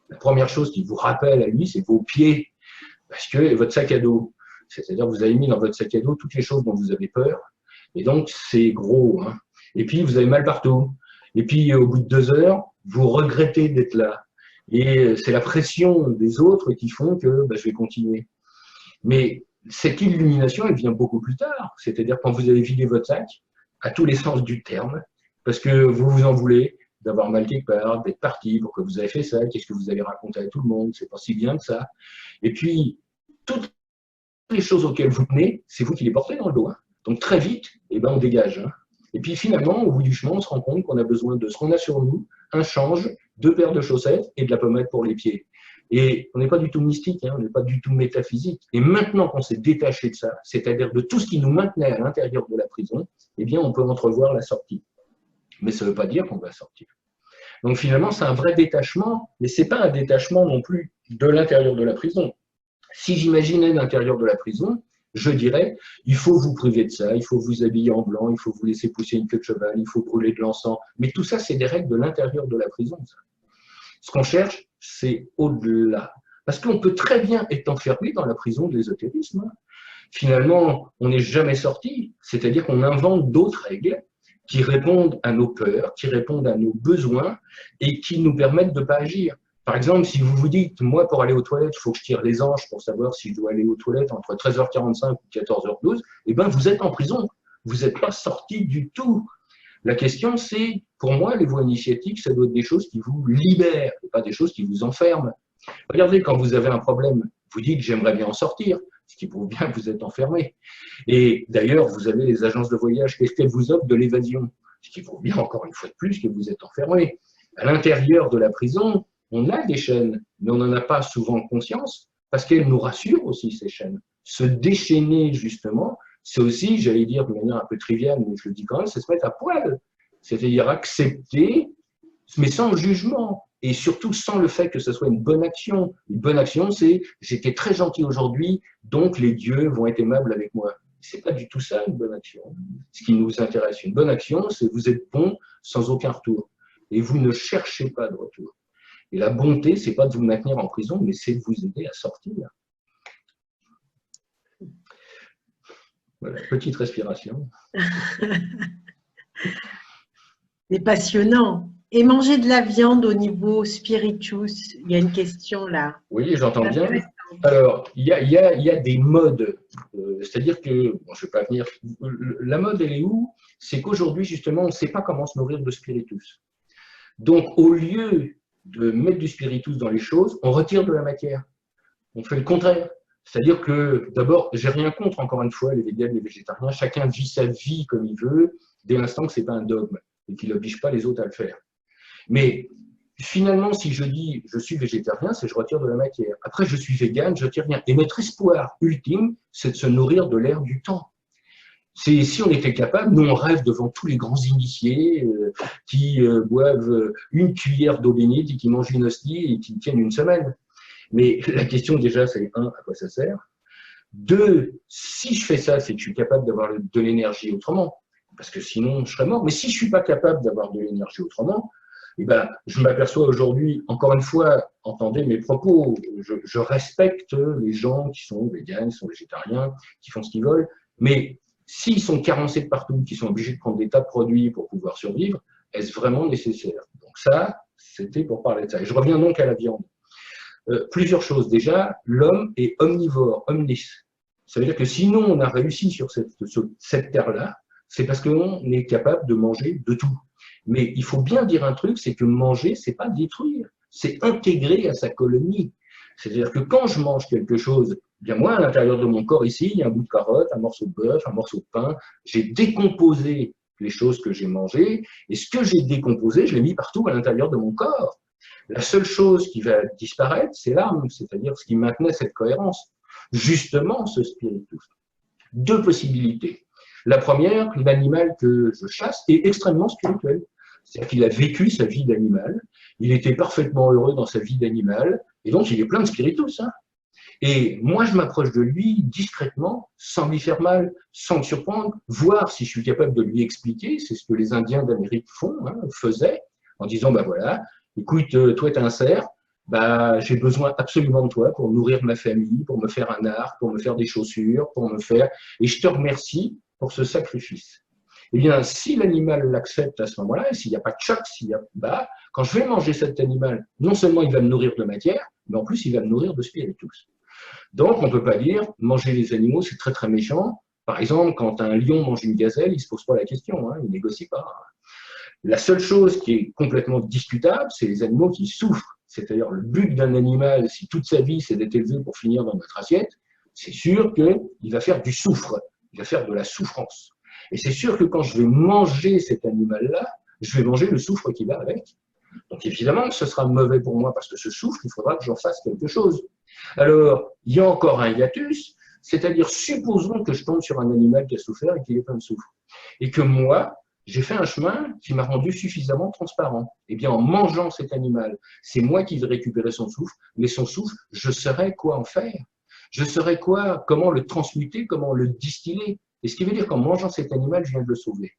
[SPEAKER 2] La première chose qui vous rappelle à lui, c'est vos pieds, parce que votre sac à dos. C'est-à-dire que vous avez mis dans votre sac à dos toutes les choses dont vous avez peur, et donc c'est gros. Hein. Et puis vous avez mal partout. Et puis au bout de 2 heures, vous regrettez d'être là. Et c'est la pression des autres qui font que je vais continuer. Mais cette illumination, elle vient beaucoup plus tard. C'est-à-dire quand vous avez vidé votre sac, à tous les sens du terme, parce que vous vous en voulez d'avoir mal quelque part, d'être parti, pourquoi vous avez fait ça, qu'est-ce que vous avez raconté à tout le monde, c'est pas si bien que ça. Et puis, toutes les choses auxquelles vous tenez, c'est vous qui les portez dans le dos. Hein. Donc très vite, on dégage. Hein. Et puis finalement, au bout du chemin, on se rend compte qu'on a besoin de ce qu'on a sur nous, un change, 2 paires de chaussettes et de la pommade pour les pieds. Et on n'est pas du tout mystique, hein, on n'est pas du tout métaphysique. Et maintenant qu'on s'est détaché de ça, c'est-à-dire de tout ce qui nous maintenait à l'intérieur de la prison, on peut entrevoir la sortie. Mais ça ne veut pas dire qu'on va sortir. Donc finalement, c'est un vrai détachement, mais ce n'est pas un détachement non plus de l'intérieur de la prison. Si j'imaginais l'intérieur de la prison, je dirais, il faut vous priver de ça, il faut vous habiller en blanc, il faut vous laisser pousser une queue de cheval, il faut brûler de l'encens. Mais tout ça, c'est des règles de l'intérieur de la prison. Ça. Ce qu'on cherche, c'est au-delà. Parce qu'on peut très bien être enfermé dans la prison de l'ésotérisme. Finalement, on n'est jamais sorti. C'est-à-dire qu'on invente d'autres règles qui répondent à nos peurs, qui répondent à nos besoins et qui nous permettent de ne pas agir. Par exemple, si vous vous dites, moi, pour aller aux toilettes, il faut que je tire les anges pour savoir si je dois aller aux toilettes entre 13h45 ou 14h12, vous êtes en prison. Vous n'êtes pas sorti du tout. La question, c'est, pour moi, les voies initiatiques, ça doit être des choses qui vous libèrent, et pas des choses qui vous enferment. Regardez, quand vous avez un problème, vous dites, j'aimerais bien en sortir, ce qui prouve bien que vous êtes enfermé. Et d'ailleurs, vous avez les agences de voyage, qu'est-ce qu'elles vous offrent de l'évasion? Ce qui prouve bien, encore une fois de plus, que vous êtes enfermé. À l'intérieur de la prison, on a des chaînes, mais on n'en a pas souvent conscience, parce qu'elles nous rassurent aussi, ces chaînes. Se déchaîner, justement, c'est aussi, j'allais dire de manière un peu triviale, mais je le dis quand même, c'est se mettre à poil. C'est-à-dire accepter, mais sans jugement. Et surtout sans le fait que ce soit une bonne action. Une bonne action, c'est j'étais très gentil aujourd'hui, donc les dieux vont être aimables avec moi. C'est pas du tout ça, une bonne action. Ce qui nous intéresse, une bonne action, c'est vous êtes bon sans aucun retour. Et vous ne cherchez pas de retour. Et la bonté, c'est pas de vous maintenir en prison, mais c'est de vous aider à sortir. Voilà, petite respiration.
[SPEAKER 1] C'est passionnant. Et manger de la viande au niveau spiritus, il y a une question là.
[SPEAKER 2] Oui, j'entends bien. Alors, il y a des modes. C'est-à-dire que, bon, je ne vais pas venir. La mode, elle est où? C'est qu'aujourd'hui, justement, on ne sait pas comment se nourrir de spiritus. Donc, au lieu de mettre du spiritus dans les choses, on retire de la matière. On fait le contraire. C'est-à-dire que, d'abord, j'ai rien contre, encore une fois, les véganes, les végétariens. Chacun vit sa vie comme il veut, dès l'instant que ce n'est pas un dogme et qu'il n'oblige pas les autres à le faire. Mais finalement, si je dis je suis végétarien, c'est je retire de la matière. Après, je suis végane, je retire rien. Et notre espoir ultime, c'est de se nourrir de l'air du temps. Si on était capable, nous on rêve devant tous les grands initiés qui boivent une cuillère d'eau bénite et qui mangent une hostie et qui tiennent une semaine. Mais la question déjà, c'est 1, à quoi ça sert? 2, si je fais ça, c'est que je suis capable d'avoir de l'énergie autrement, parce que sinon je serais mort. Mais si je ne suis pas capable d'avoir de l'énergie autrement, je m'aperçois aujourd'hui, encore une fois, entendez mes propos, je respecte les gens qui sont véganes, qui sont végétariens, qui font ce qu'ils veulent, mais s'ils sont carencés de partout, qui sont obligés de prendre des tas de produits pour pouvoir survivre, est-ce vraiment nécessaire? Donc ça, c'était pour parler de ça. Et je reviens donc à la viande. Plusieurs choses. Déjà, l'homme est omnivore, omnis. Ça veut dire que sinon on a réussi sur cette terre-là, c'est parce qu'on est capable de manger de tout. Mais il faut bien dire un truc, c'est que manger, c'est pas détruire, c'est intégrer à sa colonie. C'est-à-dire que quand je mange quelque chose, bien moi, à l'intérieur de mon corps ici, il y a un bout de carotte, un morceau de bœuf, un morceau de pain, j'ai décomposé les choses que j'ai mangées, et ce que j'ai décomposé, je l'ai mis partout à l'intérieur de mon corps. La seule chose qui va disparaître, c'est l'âme, c'est-à-dire ce qui maintenait cette cohérence. Justement, ce spiritus. 2 possibilités. La première, l'animal que je chasse est extrêmement spirituel. C'est-à-dire qu'il a vécu sa vie d'animal, il était parfaitement heureux dans sa vie d'animal, et donc il est plein de spiritus. Hein. Et moi, je m'approche de lui discrètement, sans lui faire mal, sans le surprendre, voir si je suis capable de lui expliquer. C'est ce que les Indiens d'Amérique font, hein, faisaient, en disant, bah voilà, écoute, toi, tu es un cerf, bah, j'ai besoin absolument de toi pour nourrir ma famille, pour me faire un arc, pour me faire des chaussures, pour me faire… Et je te remercie pour ce sacrifice. Eh bien, si l'animal l'accepte à ce moment-là, s'il n'y a pas de choc, s'il y a… bah, quand je vais manger cet animal, non seulement il va me nourrir de matière, mais en plus, il va me nourrir de spiritus. Donc, on ne peut pas dire manger les animaux, c'est très très méchant. Par exemple, quand un lion mange une gazelle, il ne se pose pas la question, hein, il ne négocie pas. La seule chose qui est complètement discutable, c'est les animaux qui souffrent. C'est-à-dire le but d'un animal, si toute sa vie c'est d'être élevé pour finir dans notre assiette, c'est sûr qu'il va faire du souffre, il va faire de la souffrance. Et c'est sûr que quand je vais manger cet animal-là, je vais manger le soufre qui va avec. Donc évidemment, ce sera mauvais pour moi parce que ce soufre, il faudra que j'en fasse quelque chose. Alors, il y a encore un hiatus, c'est-à-dire supposons que je tombe sur un animal qui a souffert et qui est plein de soufre. Et que moi, j'ai fait un chemin qui m'a rendu suffisamment transparent. Eh bien, en mangeant cet animal, c'est moi qui vais récupérer son soufre, mais son soufre, je saurais quoi en faire. Je saurais quoi, comment le transmuter, comment le distiller. Et ce qui veut dire qu'en mangeant cet animal, je viens de le sauver.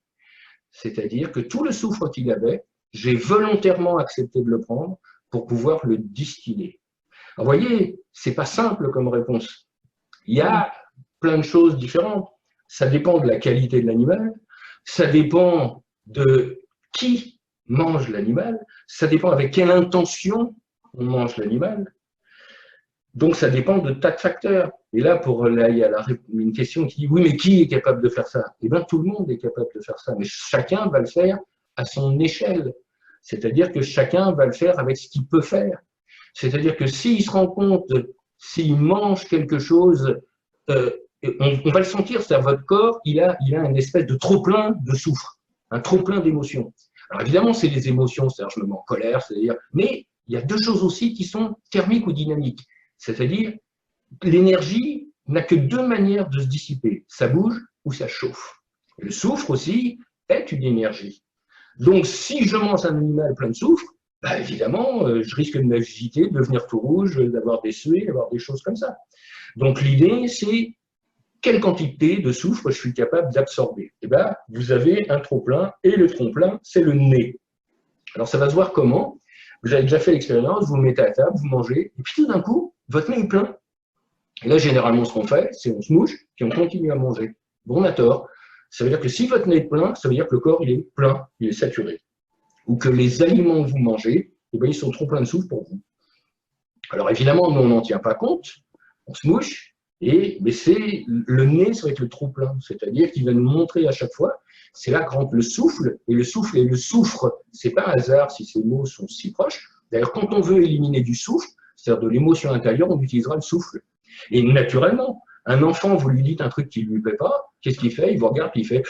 [SPEAKER 2] C'est-à-dire que tout le soufre qu'il avait, j'ai volontairement accepté de le prendre pour pouvoir le distiller. Alors, vous voyez, c'est pas simple comme réponse. Il y a plein de choses différentes. Ça dépend de la qualité de l'animal, ça dépend de qui mange l'animal, ça dépend avec quelle intention on mange l'animal. Donc, ça dépend de tas de facteurs. Et là, il y a une question qui dit, oui, mais qui est capable de faire ça? Eh bien, tout le monde est capable de faire ça, mais chacun va le faire à son échelle. C'est-à-dire que chacun va le faire avec ce qu'il peut faire. C'est-à-dire que s'il se rend compte, s'il mange quelque chose, on va le sentir, c'est-à-dire votre corps, il a une espèce de trop-plein de soufre, un trop-plein d'émotions. Alors évidemment, c'est les émotions, c'est-à-dire je me mets en colère, c'est-à-dire, mais il y a deux choses aussi qui sont thermiques ou dynamiques. C'est-à-dire, l'énergie n'a que deux manières de se dissiper, ça bouge ou ça chauffe. Et le soufre aussi est une énergie. Donc, si je mange un animal plein de soufre, bah, évidemment, je risque de m'agiter, de devenir tout rouge, d'avoir des suées, d'avoir des choses comme ça. Donc, l'idée, c'est quelle quantité de soufre je suis capable d'absorber. Eh bien, vous avez un trop-plein, et le trop-plein, c'est le nez. Alors, ça va se voir comment. Vous avez déjà fait l'expérience, vous vous mettez à table, vous mangez, et puis tout d'un coup, votre nez est plein. Et là, généralement, ce qu'on fait, c'est on se mouche, puis on continue à manger. Bon, on a tort. Ça veut dire que si votre nez est plein, ça veut dire que le corps, il est plein, il est saturé. Ou que les aliments que vous mangez, eh bien, ils sont trop pleins de soufre pour vous. Alors, évidemment, nous, on n'en tient pas compte, on se mouche, mais c'est le nez, ça va être le trop plein. C'est-à-dire qu'il va nous montrer à chaque fois, c'est là que rentre le souffle, et le soufre, c'est pas un hasard si ces mots sont si proches. D'ailleurs, quand on veut éliminer du soufre, c'est-à-dire de l'émotion intérieure, on utilisera le souffle. Et naturellement, un enfant, vous lui dites un truc qui ne lui plaît pas, qu'est-ce qu'il fait? Il vous regarde et il fait…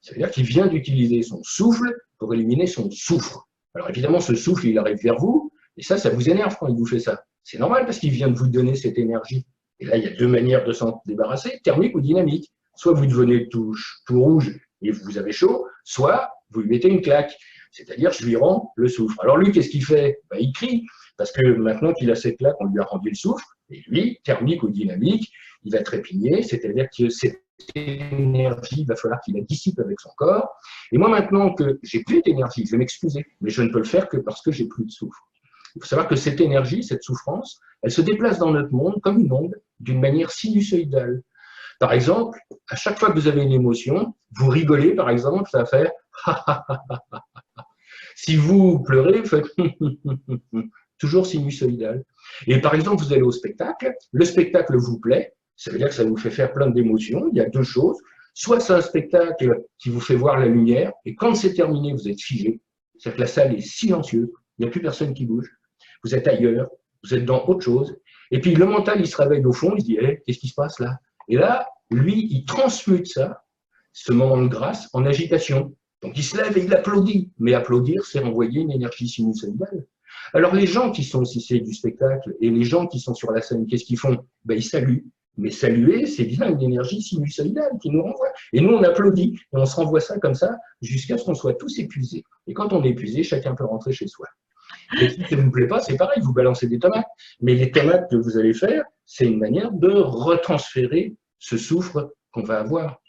[SPEAKER 2] Ça veut dire qu'il vient d'utiliser son souffle pour éliminer son soufre. Alors évidemment, ce souffle, il arrive vers vous, et ça vous énerve quand il vous fait ça. C'est normal parce qu'il vient de vous donner cette énergie. Et là, il y a deux manières de s'en débarrasser, thermique ou dynamique. Soit vous devenez tout rouge et vous avez chaud, soit vous lui mettez une claque. C'est-à-dire, je lui rends le soufre. Alors lui, qu'est-ce qu'il fait? Ben, il crie, parce que maintenant qu'il a cette claque, on lui a rendu le soufre, et lui, thermique ou dynamique, il va trépigner, c'est-à-dire que cette énergie, il va falloir qu'il la dissipe avec son corps. Et moi, maintenant que j'ai plus d'énergie, je vais m'excuser, mais je ne peux le faire que parce que j'ai plus de soufre. Il faut savoir que cette énergie, cette souffrance, elle se déplace dans notre monde comme une onde, d'une manière sinusoïdale. Par exemple, à chaque fois que vous avez une émotion, vous rigolez, par exemple, ça va faire si vous pleurez, vous faites toujours sinusoïdal. Et par exemple, vous allez au spectacle, le spectacle vous plaît, ça veut dire que ça vous fait faire plein d'émotions. Il y a deux choses. Soit c'est un spectacle qui vous fait voir la lumière, et quand c'est terminé, vous êtes figé. C'est-à-dire que la salle est silencieuse, il n'y a plus personne qui bouge. Vous êtes ailleurs, vous êtes dans autre chose. Et puis le mental, il se réveille au fond, il se dit hey, qu'est-ce qui se passe là? Et là, lui, il transmute ça, ce moment de grâce, en agitation. Donc il se lève et il applaudit. Mais applaudir, c'est renvoyer une énergie sinusoïdale. Alors les gens qui sont, si c'est du spectacle, et les gens qui sont sur la scène, qu'est-ce qu'ils font? Ben, ils saluent. Mais saluer, c'est bien une énergie sinusoïdale qui nous renvoie. Et nous, on applaudit, et on se renvoie ça comme ça, jusqu'à ce qu'on soit tous épuisés. Et quand on est épuisé, chacun peut rentrer chez soi. Et si ça ne vous plaît pas, c'est pareil, vous balancez des tomates. Mais les tomates que vous allez faire, c'est une manière de retransférer ce soufre qu'on va avoir.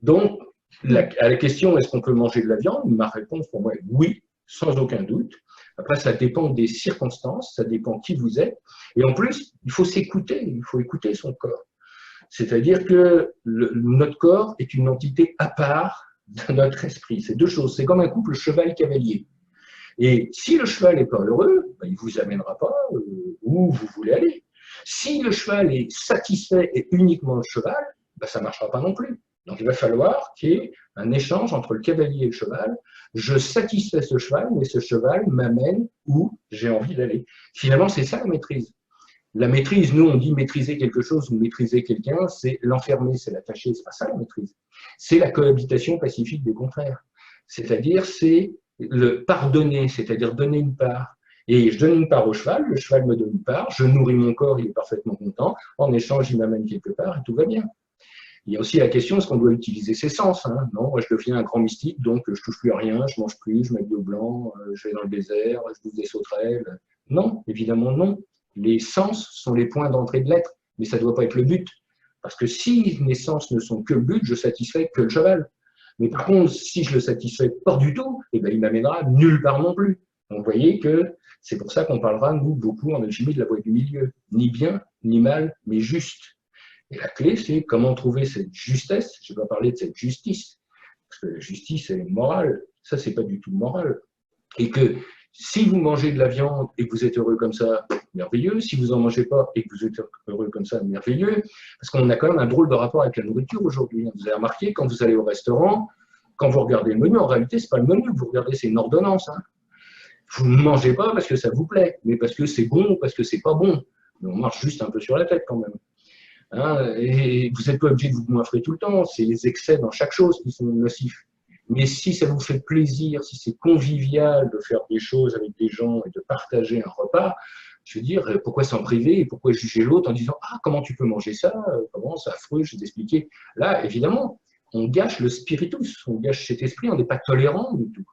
[SPEAKER 2] Donc, à la question, est-ce qu'on peut manger de la viande? Ma réponse pour moi est oui, sans aucun doute. Après, ça dépend des circonstances, ça dépend qui vous êtes. Et en plus, il faut s'écouter, il faut écouter son corps. C'est-à-dire que notre corps est une entité à part de notre esprit. C'est deux choses. C'est comme un couple cheval-cavalier. Et si le cheval n'est pas heureux, ben, il ne vous amènera pas où vous voulez aller. Si le cheval est satisfait et uniquement le cheval, ben, ça ne marchera pas non plus. Donc il va falloir qu'il y ait un échange entre le cavalier et le cheval. Je satisfais ce cheval, mais ce cheval m'amène où j'ai envie d'aller. Finalement, c'est ça la maîtrise. La maîtrise, nous on dit maîtriser quelque chose ou maîtriser quelqu'un, c'est l'enfermer, c'est l'attacher. C'est pas ça la maîtrise. C'est la cohabitation pacifique des contraires. C'est-à-dire, c'est le pardonner, c'est-à-dire donner une part. Et je donne une part au cheval, le cheval me donne une part, je nourris mon corps, il est parfaitement content, en échange, il m'amène quelque part et tout va bien. Il y a aussi la question, est-ce qu'on doit utiliser ses sens, hein? Non, moi je deviens un grand mystique, donc je touche plus à rien, je mange plus, je mets de l'eau blanc, je vais dans le désert, je bouffe des sauterelles. Non, évidemment non. Les sens sont les points d'entrée de l'être, mais ça ne doit pas être le but. Parce que si mes sens ne sont que le but, je satisfais que le cheval. Mais par contre, si je le satisfais pas du tout, eh ben, il m'amènera nulle part non plus. Donc vous voyez que c'est pour ça qu'on parlera, nous, beaucoup en alchimie de la voie du milieu. Ni bien, ni mal, mais juste. Et la clé, c'est comment trouver cette justesse. Je ne vais pas parler de cette justice, parce que la justice, elle est morale. Ça, c'est pas du tout moral. Et que si vous mangez de la viande et que vous êtes heureux comme ça, merveilleux. Si vous n'en mangez pas et que vous êtes heureux comme ça, merveilleux. Parce qu'on a quand même un drôle de rapport avec la nourriture aujourd'hui. Vous avez remarqué, quand vous allez au restaurant, quand vous regardez le menu, en réalité, ce n'est pas le menu que vous regardez, c'est une ordonnance. Hein. Vous ne mangez pas parce que ça vous plaît, mais parce que c'est bon ou parce que c'est pas bon. Mais on marche juste un peu sur la tête quand même. Hein, et vous n'êtes pas obligé de vous goinfrer tout le temps, c'est les excès dans chaque chose qui sont nocifs. Mais si ça vous fait plaisir, si c'est convivial de faire des choses avec des gens et de partager un repas, je veux dire, pourquoi s'en priver et pourquoi juger l'autre en disant « Ah, comment tu peux manger ça? Comment c'est affreux, je vais t'expliquer. » Là, évidemment, on gâche le spiritus, on gâche cet esprit, on n'est pas tolérant du tout.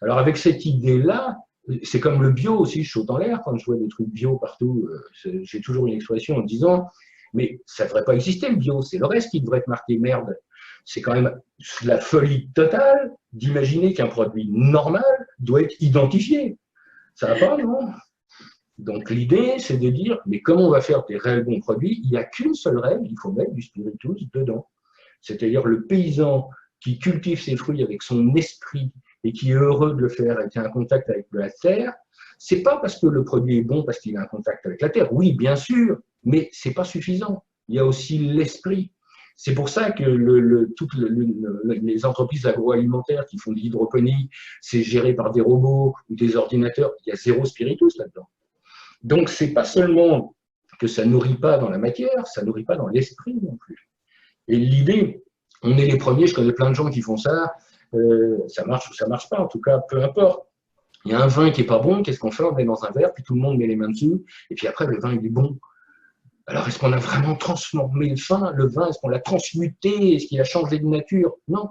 [SPEAKER 2] Alors avec cette idée-là, c'est comme le bio aussi, je saute en l'air quand je vois des trucs bio partout. J'ai toujours une expression en disant « Mais ça ne devrait pas exister le bio, c'est le reste qui devrait être marqué merde. » C'est quand même la folie totale d'imaginer qu'un produit normal doit être identifié. Ça va pas, non? Donc l'idée, c'est de dire, mais comment on va faire des réels bons produits? Il n'y a qu'une seule règle, il faut mettre du spiritus dedans. C'est-à-dire le paysan qui cultive ses fruits avec son esprit et qui est heureux de le faire et qui a un contact avec la terre, c'est pas parce que le produit est bon, parce qu'il a un contact avec la terre. Oui, bien sûr, mais c'est pas suffisant. Il y a aussi l'esprit. C'est pour ça que toutes les entreprises agroalimentaires qui font de l'hydroponie, c'est géré par des robots ou des ordinateurs. Il y a zéro spiritus là-dedans. Donc, c'est pas seulement que ça nourrit pas dans la matière, ça nourrit pas dans l'esprit non plus. Et l'idée, on est les premiers, je connais plein de gens qui font ça, ça marche ou ça marche pas, en tout cas, peu importe. Il y a un vin qui est pas bon, qu'est-ce qu'on fait? On le met dans un verre, puis tout le monde met les mains dessus, et puis après, le vin, il est bon. Alors, est-ce qu'on a vraiment transformé le vin? Est-ce qu'on l'a transmuté? Est-ce qu'il a changé de nature? Non.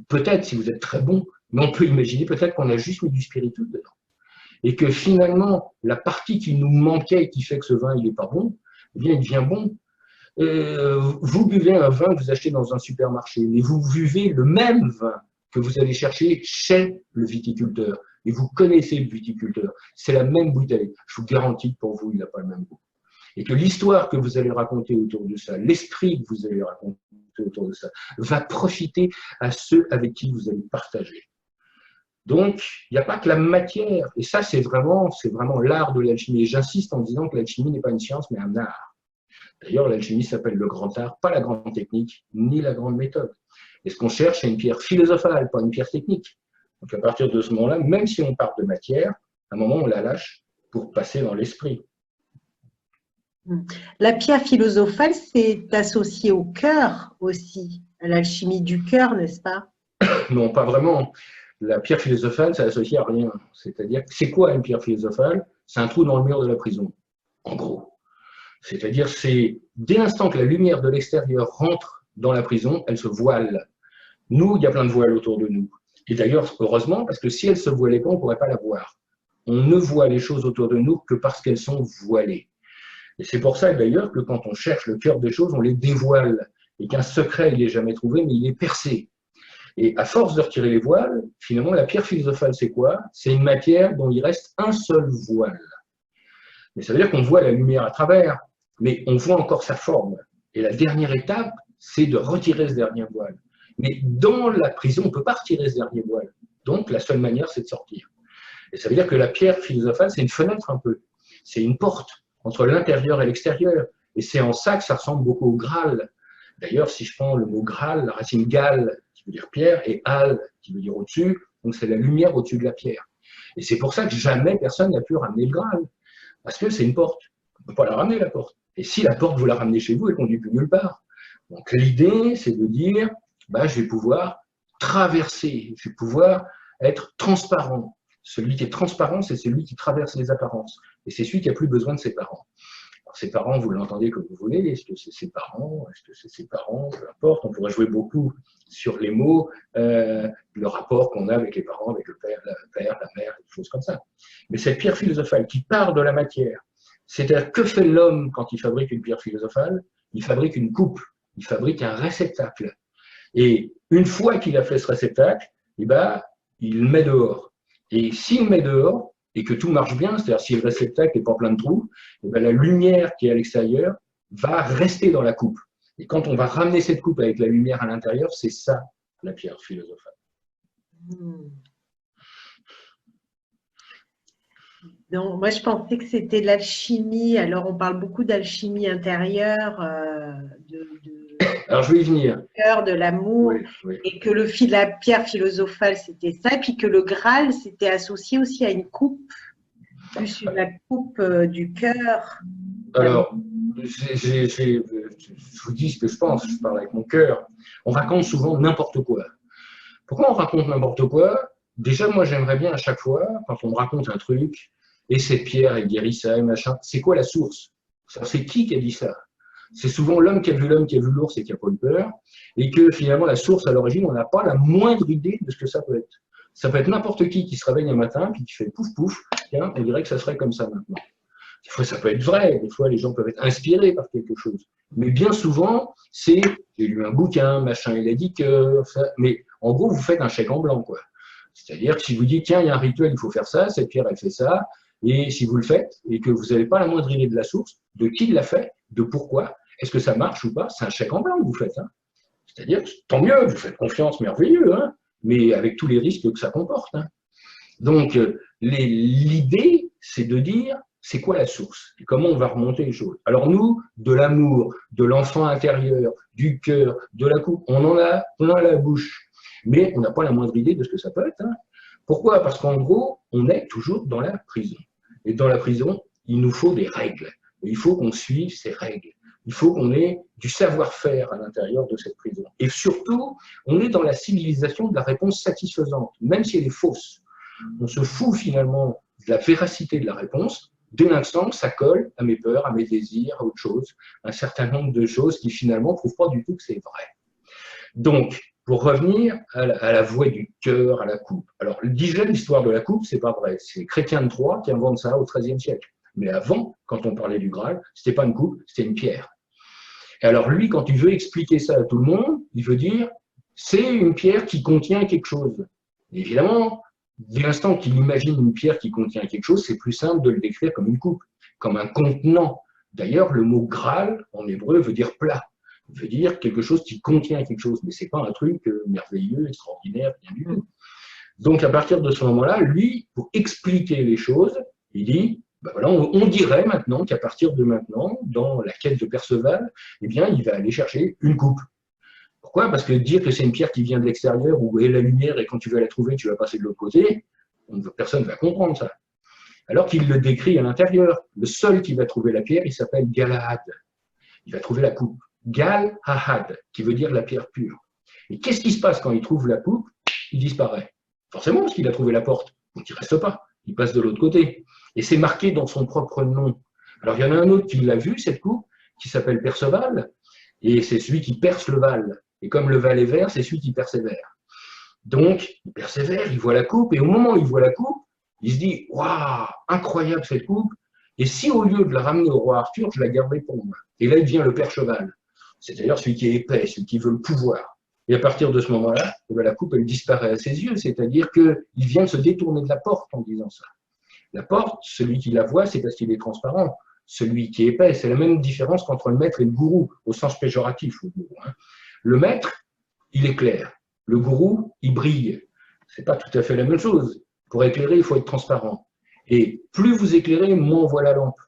[SPEAKER 2] Peut-être, si vous êtes très bon, mais on peut imaginer peut-être qu'on a juste mis du spiritus dedans. Et que finalement, la partie qui nous manquait et qui fait que ce vin, il n'est pas bon, eh bien, il devient bon. Vous buvez un vin que vous achetez dans un supermarché, mais vous buvez le même vin que vous allez chercher chez le viticulteur. Et vous connaissez le viticulteur. C'est la même bouteille. Je vous garantis que pour vous, il n'a pas le même goût. Et que l'histoire que vous allez raconter autour de ça, l'esprit que vous allez raconter autour de ça, va profiter à ceux avec qui vous allez partager. Donc, il n'y a pas que la matière. Et ça, c'est vraiment l'art de l'alchimie. Et j'insiste en disant que l'alchimie n'est pas une science, mais un art. D'ailleurs, l'alchimie s'appelle le grand art, pas la grande technique, ni la grande méthode. Et ce qu'on cherche, c'est une pierre philosophale, pas une pierre technique. Donc, à partir de ce moment-là, même si on part de matière, à un moment, on la lâche pour passer dans l'esprit.
[SPEAKER 1] La pierre philosophale, c'est associé au cœur aussi, à l'alchimie du cœur, n'est-ce pas?
[SPEAKER 2] Non, pas vraiment. La pierre philosophale, c'est associé à rien. C'est-à-dire, c'est quoi une pierre philosophale? C'est un trou dans le mur de la prison, en gros. C'est-à-dire, c'est dès l'instant que la lumière de l'extérieur rentre dans la prison, elle se voile. Nous, il y a plein de voiles autour de nous. Et d'ailleurs, heureusement, parce que si elle ne se voilait pas, on ne pourrait pas la voir. On ne voit les choses autour de nous que parce qu'elles sont voilées. Et c'est pour ça d'ailleurs que quand on cherche le cœur des choses, on les dévoile. Et qu'un secret, il n'est jamais trouvé, mais il est percé. Et à force de retirer les voiles, finalement, la pierre philosophale, c'est quoi? C'est une matière dont il reste un seul voile. Mais ça veut dire qu'on voit la lumière à travers, mais on voit encore sa forme. Et la dernière étape, c'est de retirer ce dernier voile. Mais dans la prison, on ne peut pas retirer ce dernier voile. Donc, la seule manière, c'est de sortir. Et ça veut dire que la pierre philosophale, c'est une fenêtre un peu. C'est une porte entre l'intérieur et l'extérieur. Et c'est en ça que ça ressemble beaucoup au Graal. D'ailleurs, si je prends le mot Graal, la racine Gal, qui veut dire pierre, et Al, qui veut dire au-dessus, donc c'est la lumière au-dessus de la pierre. Et c'est pour ça que jamais personne n'a pu ramener le Graal. Parce que c'est une porte. On ne peut pas la ramener, la porte. Et si la porte, vous la ramenez chez vous, elle ne conduit plus nulle part. Donc l'idée, c'est de dire, bah, je vais pouvoir traverser, je vais pouvoir être transparent. Celui qui est transparent, c'est celui qui traverse les apparences. Et c'est celui qui n'a plus besoin de ses parents. Alors, ses parents, vous l'entendez comme vous voulez. Est-ce que c'est ses parents? Est-ce que c'est ses parents? Peu importe. On pourrait jouer beaucoup sur les mots, le rapport qu'on a avec les parents, avec le père, la mère, des choses comme ça. Mais cette pierre philosophale qui part de la matière, c'est-à-dire que fait l'homme quand il fabrique une pierre philosophale? Il fabrique une coupe, il fabrique un réceptacle. Et une fois qu'il a fait ce réceptacle, eh ben, il le met dehors. Et s'il le met dehors, et que tout marche bien, c'est-à-dire si le réceptacle n'est pas plein de trous, eh ben, la lumière qui est à l'extérieur va rester dans la coupe. Et quand on va ramener cette coupe avec la lumière à l'intérieur, c'est ça, la pierre philosophale.
[SPEAKER 1] Donc, moi, je pensais que c'était de l'alchimie. Alors, on parle beaucoup d'alchimie intérieure,
[SPEAKER 2] Alors, je vais y venir.
[SPEAKER 1] Cœur, de l'amour,
[SPEAKER 2] Oui, oui.
[SPEAKER 1] et que la pierre philosophale, c'était ça, et puis que le Graal, c'était associé aussi à une coupe, plus la coupe du cœur.
[SPEAKER 2] Alors, je vous dis ce que je pense, je parle avec mon cœur. On raconte souvent n'importe quoi. Pourquoi on raconte n'importe quoi? Déjà, moi, j'aimerais bien à chaque fois, quand on me raconte un truc, et cette pierre, elle guérit ça, et machin, c'est quoi la source? C'est qui a dit ça? C'est souvent l'homme qui a vu l'ours et qui a pas eu peur, et que finalement, la source, à l'origine, on n'a pas la moindre idée de ce que ça peut être. Ça peut être n'importe qui se réveille un matin, puis qui fait pouf pouf, tiens, on dirait que ça serait comme ça maintenant. Des fois, ça peut être vrai, des fois, les gens peuvent être inspirés par quelque chose. Mais bien souvent, c'est, j'ai lu un bouquin, machin, il a dit que, mais en gros, vous faites un chèque en blanc, quoi. C'est-à-dire que si vous dites, tiens, il y a un rituel, il faut faire ça, cette pierre, elle fait ça, et si vous le faites, et que vous n'avez pas la moindre idée de la source, de qui l'a fait, de pourquoi, est-ce que ça marche ou pas, c'est un chèque en blanc que vous faites. Hein. C'est-à-dire, tant mieux, vous faites confiance, merveilleux, hein, mais avec tous les risques que ça comporte. Hein. Donc, l'idée, c'est de dire, c'est quoi la source et comment on va remonter les choses. Alors nous, de l'amour, de l'enfant intérieur, du cœur, de la coupe, on en a plein la bouche, mais on n'a pas la moindre idée de ce que ça peut être. Hein. Pourquoi? Parce qu'en gros, on est toujours dans la prison. Et dans la prison, il nous faut des règles. Et il faut qu'on suive ces règles. Il faut qu'on ait du savoir-faire à l'intérieur de cette prison. Et surtout, on est dans la civilisation de la réponse satisfaisante, même si elle est fausse. On se fout finalement de la véracité de la réponse, dès l'instant que ça colle à mes peurs, à mes désirs, à autre chose, un certain nombre de choses qui finalement ne prouvent pas du tout que c'est vrai. Donc, pour revenir à la voie du cœur, à la coupe. Alors, déjà, l'histoire de la coupe, c'est pas vrai. C'est Chrétien de Troyes qui invente ça au XIIIe siècle. Mais avant, quand on parlait du Graal, c'était pas une coupe, c'était une pierre. Et alors, lui, quand il veut expliquer ça à tout le monde, il veut dire, c'est une pierre qui contient quelque chose. Et évidemment, dès l'instant qu'il imagine une pierre qui contient quelque chose, c'est plus simple de le décrire comme une coupe, comme un contenant. D'ailleurs, le mot Graal, en hébreu, veut dire plat. Il veut dire quelque chose qui contient quelque chose, mais ce n'est pas un truc merveilleux, extraordinaire, rien du tout. Donc, à partir de ce moment-là, lui, pour expliquer les choses, il dit, ben voilà, on dirait maintenant qu'à partir de maintenant, dans la quête de Perceval, eh bien, il va aller chercher une coupe. Pourquoi? Parce que dire que c'est une pierre qui vient de l'extérieur, où est la lumière, et quand tu vas la trouver, tu vas passer de l'autre côté, personne ne va comprendre ça. Alors qu'il le décrit à l'intérieur. Le seul qui va trouver la pierre, il s'appelle Galahad. Il va trouver la coupe. Gal-Ahad, qui veut dire la pierre pure. Et qu'est-ce qui se passe quand il trouve la coupe? Il disparaît. Forcément, parce qu'il a trouvé la porte. Donc il ne reste pas. Il passe de l'autre côté. Et c'est marqué dans son propre nom. Alors, il y en a un autre qui l'a vu, cette coupe, qui s'appelle Perceval, et c'est celui qui perce le Val. Et comme le Val est vert, c'est celui qui persévère. Donc, il persévère, il voit la coupe, et au moment où il voit la coupe, il se dit « Waouh, incroyable cette coupe, et si au lieu de la ramener au roi Arthur, je la gardais pour moi ?» Et là, il devient le père cheval, c'est-à-dire celui qui est épais, celui qui veut le pouvoir. Et à partir de ce moment-là, la coupe, elle disparaît à ses yeux, c'est-à-dire qu'il vient de se détourner de la porte en disant ça. La porte, celui qui la voit, c'est parce qu'il est transparent. Celui qui est épais, c'est la même différence qu'entre le maître et le gourou, au sens péjoratif. Le maître, il éclaire. Le gourou, il brille. C'est pas tout à fait la même chose. Pour éclairer, il faut être transparent. Et plus vous éclairez, moins on voit la lampe.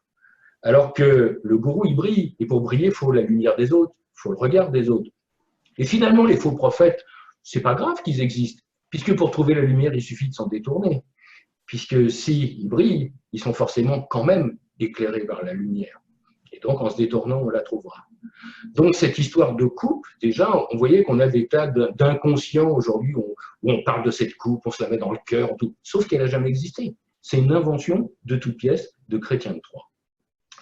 [SPEAKER 2] Alors que le gourou, il brille. Et pour briller, il faut la lumière des autres, il faut le regard des autres. Et finalement, les faux prophètes, c'est pas grave qu'ils existent, puisque pour trouver la lumière, il suffit de s'en détourner. Puisque s'ils brillent, ils sont forcément quand même éclairés par la lumière. Et donc, en se détournant, on la trouvera. Donc, cette histoire de coupe, déjà, on voyait qu'on a des tas d'inconscients aujourd'hui où on parle de cette coupe, on se la met dans le cœur, tout, sauf qu'elle n'a jamais existé. C'est une invention de toute pièce de Chrétien de Troyes.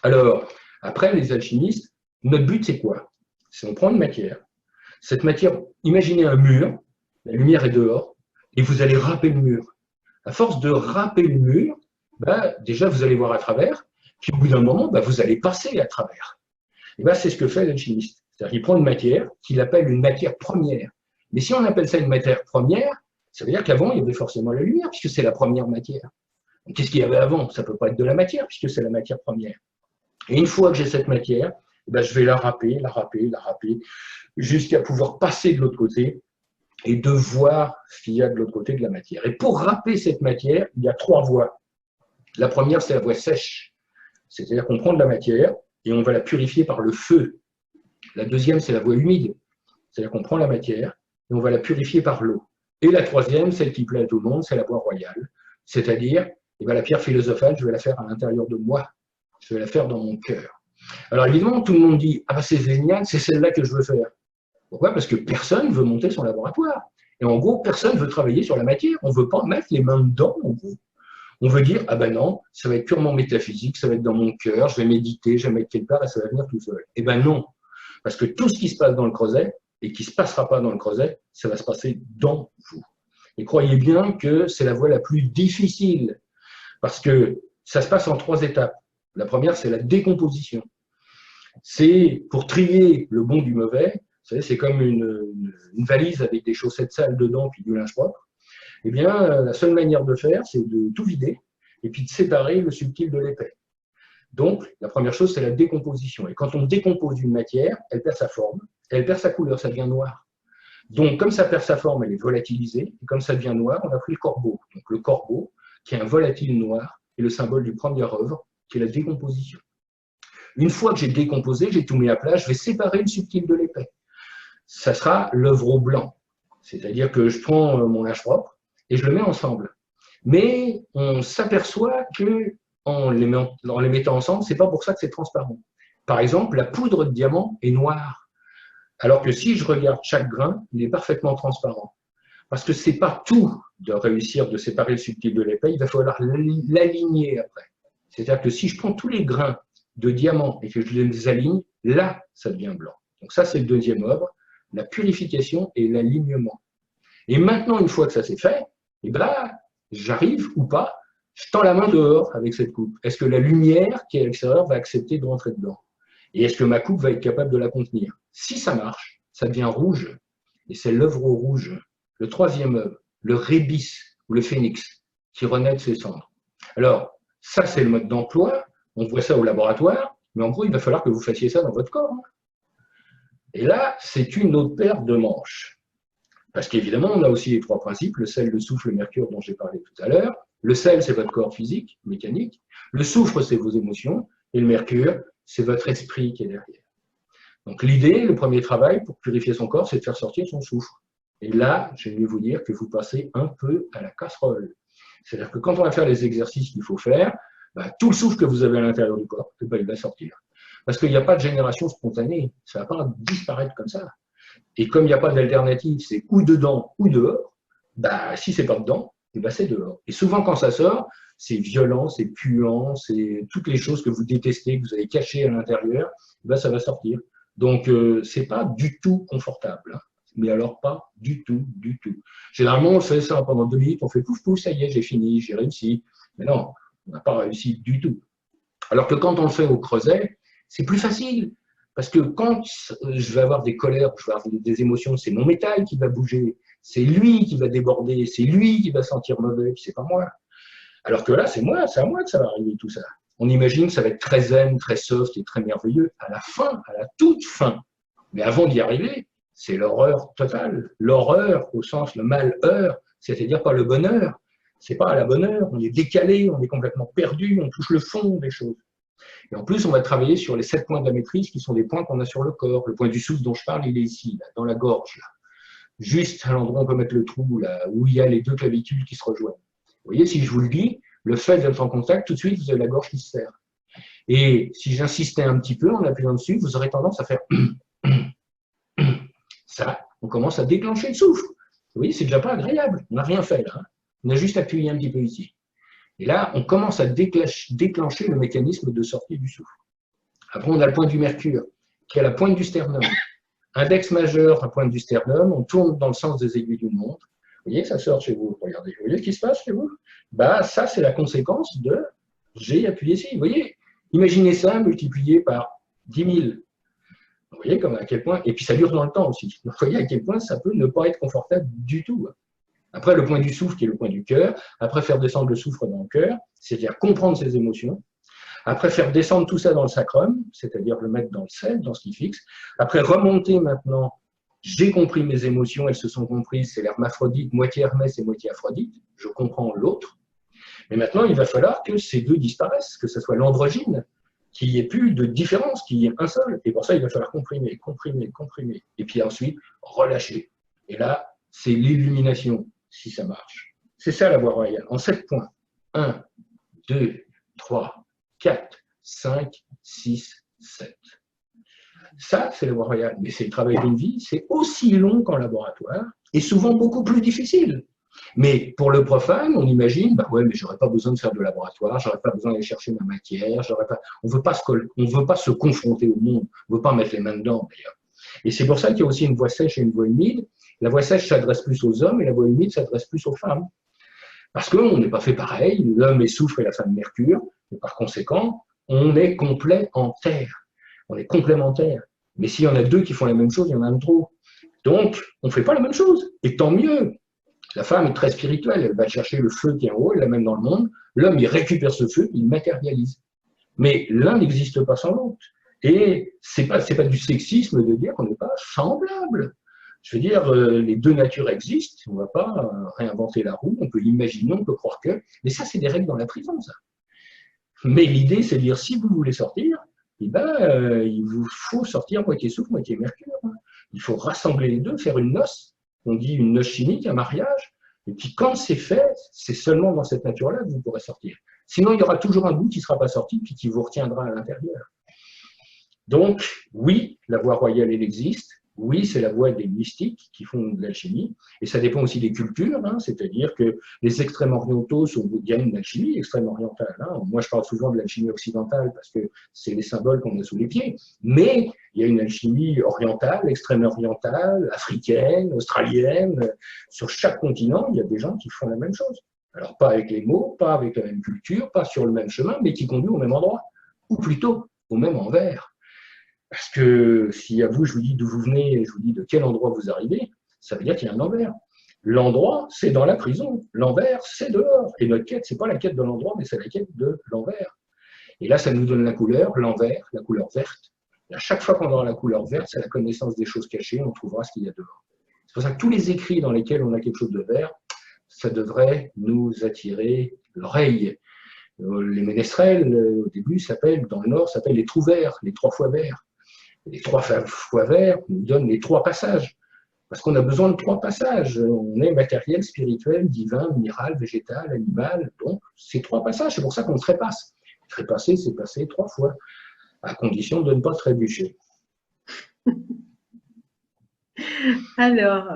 [SPEAKER 2] Alors, après, les alchimistes, notre but, c'est quoi? C'est on prend une matière. Cette matière, imaginez un mur, la lumière est dehors, et vous allez râper le mur. À force de râper le mur, déjà, vous allez voir à travers, puis au bout d'un moment, vous allez passer à travers. Et c'est ce que fait l'alchimiste. C'est-à-dire qu'il prend une matière qu'il appelle une matière première. Mais si on appelle ça une matière première, ça veut dire qu'avant, il y avait forcément la lumière, puisque c'est la première matière. Qu'est-ce qu'il y avait avant? Ça ne peut pas être de la matière, puisque c'est la matière première. Et une fois que j'ai cette matière, je vais la râper, jusqu'à pouvoir passer de l'autre côté et de voir ce qu'il y a de l'autre côté de la matière. Et pour râper cette matière, il y a 3 voies. La première, c'est la voie sèche. C'est-à-dire qu'on prend de la matière et on va la purifier par le feu. La deuxième, c'est la voie humide. C'est-à-dire qu'on prend la matière et on va la purifier par l'eau. Et la troisième, celle qui plaît à tout le monde, c'est la voie royale. C'est-à-dire, la pierre philosophale, je vais la faire à l'intérieur de moi. Je vais la faire dans mon cœur. Alors évidemment, tout le monde dit « Ah c'est génial, c'est celle-là que je veux faire ». Pourquoi? Parce que personne ne veut monter son laboratoire. Et en gros, personne ne veut travailler sur la matière. On ne veut pas mettre les mains dedans, en gros. On veut dire, ah non, ça va être purement métaphysique, ça va être dans mon cœur, je vais méditer, je vais mettre quelque part et ça va venir tout seul. Eh bien non, parce que tout ce qui se passe dans le creuset et qui ne se passera pas dans le creuset, ça va se passer dans vous. Et croyez bien que c'est la voie la plus difficile, parce que ça se passe en 3 étapes. La première, c'est la décomposition. C'est pour trier le bon du mauvais. Vous savez, c'est comme une valise avec des chaussettes sales dedans puis du linge propre. Eh bien, la seule manière de faire, c'est de tout vider et puis de séparer le subtil de l'épais. Donc, la première chose, c'est la décomposition. Et quand on décompose une matière, elle perd sa forme, elle perd sa couleur, ça devient noir. Donc, comme ça perd sa forme, elle est volatilisée, et comme ça devient noir, on a pris le corbeau. Donc, le corbeau, qui est un volatile noir, est le symbole du premier œuvre, qui est la décomposition. Une fois que j'ai décomposé, j'ai tout mis à plat, je vais séparer le subtil de l'épais. Ça sera l'œuvre au blanc. C'est-à-dire que je prends mon linge propre et je le mets ensemble. Mais on s'aperçoit qu'en les mettant ensemble, ce n'est pas pour ça que c'est transparent. Par exemple, la poudre de diamant est noire. Alors que si je regarde chaque grain, il est parfaitement transparent. Parce que ce n'est pas tout de réussir de séparer le subtil de l'épais, il va falloir l'aligner après. C'est-à-dire que si je prends tous les grains de diamant et que je les aligne, là, ça devient blanc. Donc ça, c'est le deuxième œuvre, la purification et l'alignement. Et maintenant, une fois que ça s'est fait, j'arrive ou pas, je tends la main dehors avec cette coupe. Est-ce que la lumière qui est à l'extérieur va accepter de rentrer dedans? Et est-ce que ma coupe va être capable de la contenir? Si ça marche, ça devient rouge. Et c'est l'œuvre au rouge. Le troisième œuvre, le rébis ou le phénix, qui renaît de ses cendres. Alors, ça, c'est le mode d'emploi. On voit ça au laboratoire, mais en gros, il va falloir que vous fassiez ça dans votre corps. Et là, c'est une autre paire de manches. Parce qu'évidemment, on a aussi les 3 principes, le sel, le soufre, le mercure dont j'ai parlé tout à l'heure. Le sel, c'est votre corps physique, mécanique. Le soufre, c'est vos émotions. Et le mercure, c'est votre esprit qui est derrière. Donc l'idée, le premier travail pour purifier son corps, c'est de faire sortir son soufre. Et là, j'aime mieux vous dire que vous passez un peu à la casserole. C'est-à-dire que quand on va faire les exercices qu'il faut faire, tout le soufre que vous avez à l'intérieur du corps, il va sortir. Parce qu'il n'y a pas de génération spontanée. Ça ne va pas disparaître comme ça. Et comme il n'y a pas d'alternative, c'est ou dedans ou dehors, si ce n'est pas dedans, c'est dehors. Et souvent, quand ça sort, c'est violent, c'est puant, c'est toutes les choses que vous détestez, que vous avez cachées à l'intérieur, ben ça va sortir. Donc, c'est pas du tout confortable. Hein. Mais alors pas du tout, du tout. Généralement, on fait ça pendant 2 minutes, on fait pouf pouf, ça y est, j'ai fini, j'ai réussi. Mais non, on n'a pas réussi du tout. Alors que quand on le fait au creuset, c'est plus facile. Parce que quand je vais avoir des colères, je vais avoir des émotions, c'est mon métal qui va bouger, c'est lui qui va déborder, c'est lui qui va sentir mauvais, puis c'est pas moi. Alors que là, c'est moi, c'est à moi que ça va arriver tout ça. On imagine que ça va être très zen, très soft et très merveilleux à la fin, à la toute fin. Mais avant d'y arriver, c'est l'horreur totale. L'horreur au sens le malheur, c'est-à-dire pas le bonheur. C'est pas à la bonne heure, on est décalé, on est complètement perdu, on touche le fond des choses. Et en plus, on va travailler sur les 7 points de la maîtrise qui sont des points qu'on a sur le corps. Le point du souffle dont je parle, il est ici, là, dans la gorge. Là. Juste à l'endroit où on peut mettre le trou, là, où il y a les 2 clavicules qui se rejoignent. Vous voyez, si je vous le dis, le fait d'être en contact, tout de suite, vous avez la gorge qui se serre. Et si j'insistais un petit peu en appuyant dessus, vous aurez tendance à faire ça, on commence à déclencher le souffle. Vous voyez, c'est déjà pas agréable. On n'a rien fait là. Hein. On a juste appuyé un petit peu ici. Et là, on commence à déclencher le mécanisme de sortie du souffle. Après, on a le point du mercure, qui est à la pointe du sternum. Index majeur à pointe du sternum, on tourne dans le sens des aiguilles d'une montre. Vous voyez que ça sort chez vous. Regardez, vous voyez ce qui se passe chez vous? Bah, ça, c'est la conséquence de j'ai appuyé ici. Vous voyez, imaginez ça multiplié par 10 000. Vous voyez comme à quel point, et puis ça dure dans le temps aussi. Vous voyez à quel point ça peut ne pas être confortable du tout. Après, le point du souffle qui est le point du cœur. Après, faire descendre le souffle dans le cœur, c'est-à-dire comprendre ses émotions. Après, faire descendre tout ça dans le sacrum, c'est-à-dire le mettre dans le sel, dans ce qui fixe. Après, remonter maintenant, j'ai compris mes émotions, elles se sont comprises, c'est l'hermaphrodite, moitié Hermès et moitié Aphrodite. Je comprends l'autre. Mais maintenant, il va falloir que ces deux disparaissent, que ce soit l'androgyne, qu'il n'y ait plus de différence, qu'il y ait un seul. Et pour ça, il va falloir comprimer, comprimer, comprimer. Et puis ensuite, relâcher. Et là, c'est l'illumination, si ça marche. C'est ça la voie royale, en 7 points. 1, 2, 3, 4, 5, 6, 7. Ça, c'est la voie royale. Mais c'est le travail d'une vie, c'est aussi long qu'en laboratoire et souvent beaucoup plus difficile. Mais pour le profane, on imagine, bah ouais, mais j'aurais pas besoin de faire de laboratoire, j'aurais pas besoin d'aller chercher ma matière, on veut pas se confronter au monde, on veut pas mettre les mains dedans d'ailleurs. Et c'est pour ça qu'il y a aussi une voie sèche et une voie humide. La voie sèche s'adresse plus aux hommes et la voie humide s'adresse plus aux femmes. Parce qu'on n'est pas fait pareil, l'homme est soufre et la femme mercure, et par conséquent, on est complet en terre. On est complémentaires. Mais s'il y en a 2 qui font la même chose, il y en a un de trop. Donc, on ne fait pas la même chose. Et tant mieux. La femme est très spirituelle, elle va chercher le feu qui est en haut, elle l'amène dans le monde. L'homme, il récupère ce feu, il matérialise. Mais l'un n'existe pas sans l'autre. Et c'est pas du sexisme de dire qu'on n'est pas semblables. Je veux dire, les 2 natures existent, on ne va pas réinventer la roue, on peut l'imaginer, on peut croire que. Mais ça, c'est des règles dans la prison, ça. Mais l'idée, c'est de dire, si vous voulez sortir, eh ben, il vous faut sortir moitié souffle, moitié mercure. Il faut rassembler les 2, faire une noce. On dit une noce chimique, un mariage. Et puis quand c'est fait, c'est seulement dans cette nature-là que vous pourrez sortir. Sinon, il y aura toujours un bout qui ne sera pas sorti, puis qui vous retiendra à l'intérieur. Donc, oui, la voie royale, elle existe. Oui, c'est la voie des mystiques qui font de l'alchimie, et ça dépend aussi des cultures, hein, c'est-à-dire que les extrêmes orientaux, il y a une alchimie extrême orientale. Hein. Moi, je parle souvent de l'alchimie occidentale parce que c'est les symboles qu'on a sous les pieds, mais il y a une alchimie orientale, extrême orientale, africaine, australienne. Sur chaque continent, il y a des gens qui font la même chose. Alors, pas avec les mots, pas avec la même culture, pas sur le même chemin, mais qui conduisent au même endroit, ou plutôt au même envers. Parce que si à vous, je vous dis d'où vous venez et je vous dis de quel endroit vous arrivez, ça veut dire qu'il y a un envers. L'endroit, c'est dans la prison. L'envers, c'est dehors. Et notre quête, ce n'est pas la quête de l'endroit, mais c'est la quête de l'envers. Et là, ça nous donne la couleur, l'envers, la couleur verte. Et à chaque fois qu'on aura la couleur verte, c'est la connaissance des choses cachées, on trouvera ce qu'il y a dehors. C'est pour ça que tous les écrits dans lesquels on a quelque chose de vert, ça devrait nous attirer l'oreille. Les ménestrels, au début, dans le Nord, s'appellent les trous verts, les 3 fois verts. Les 3 fois verts nous donnent les 3 passages. Parce qu'on a besoin de 3 passages. On est matériel, spirituel, divin, minéral, végétal, animal. Donc, c'est 3 passages. C'est pour ça qu'on trépasse. Trépasser, c'est passer 3 fois, à condition de ne pas trébucher.
[SPEAKER 1] Alors,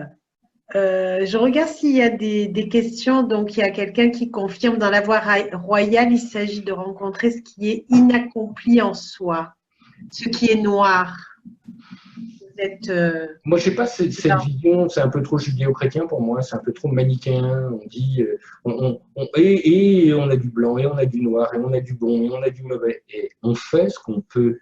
[SPEAKER 1] Je regarde s'il y a des questions. Donc, il y a quelqu'un qui confirme dans la voie royale, il s'agit de rencontrer ce qui est inaccompli en soi, ce qui est noir. Vous êtes,
[SPEAKER 2] Moi, je n'ai pas cette vision, c'est un peu trop judéo-chrétien pour moi, c'est un peu trop manichéen. On dit, et on a du blanc, et on a du noir, et on a du bon, et on a du mauvais. Et on fait ce qu'on peut.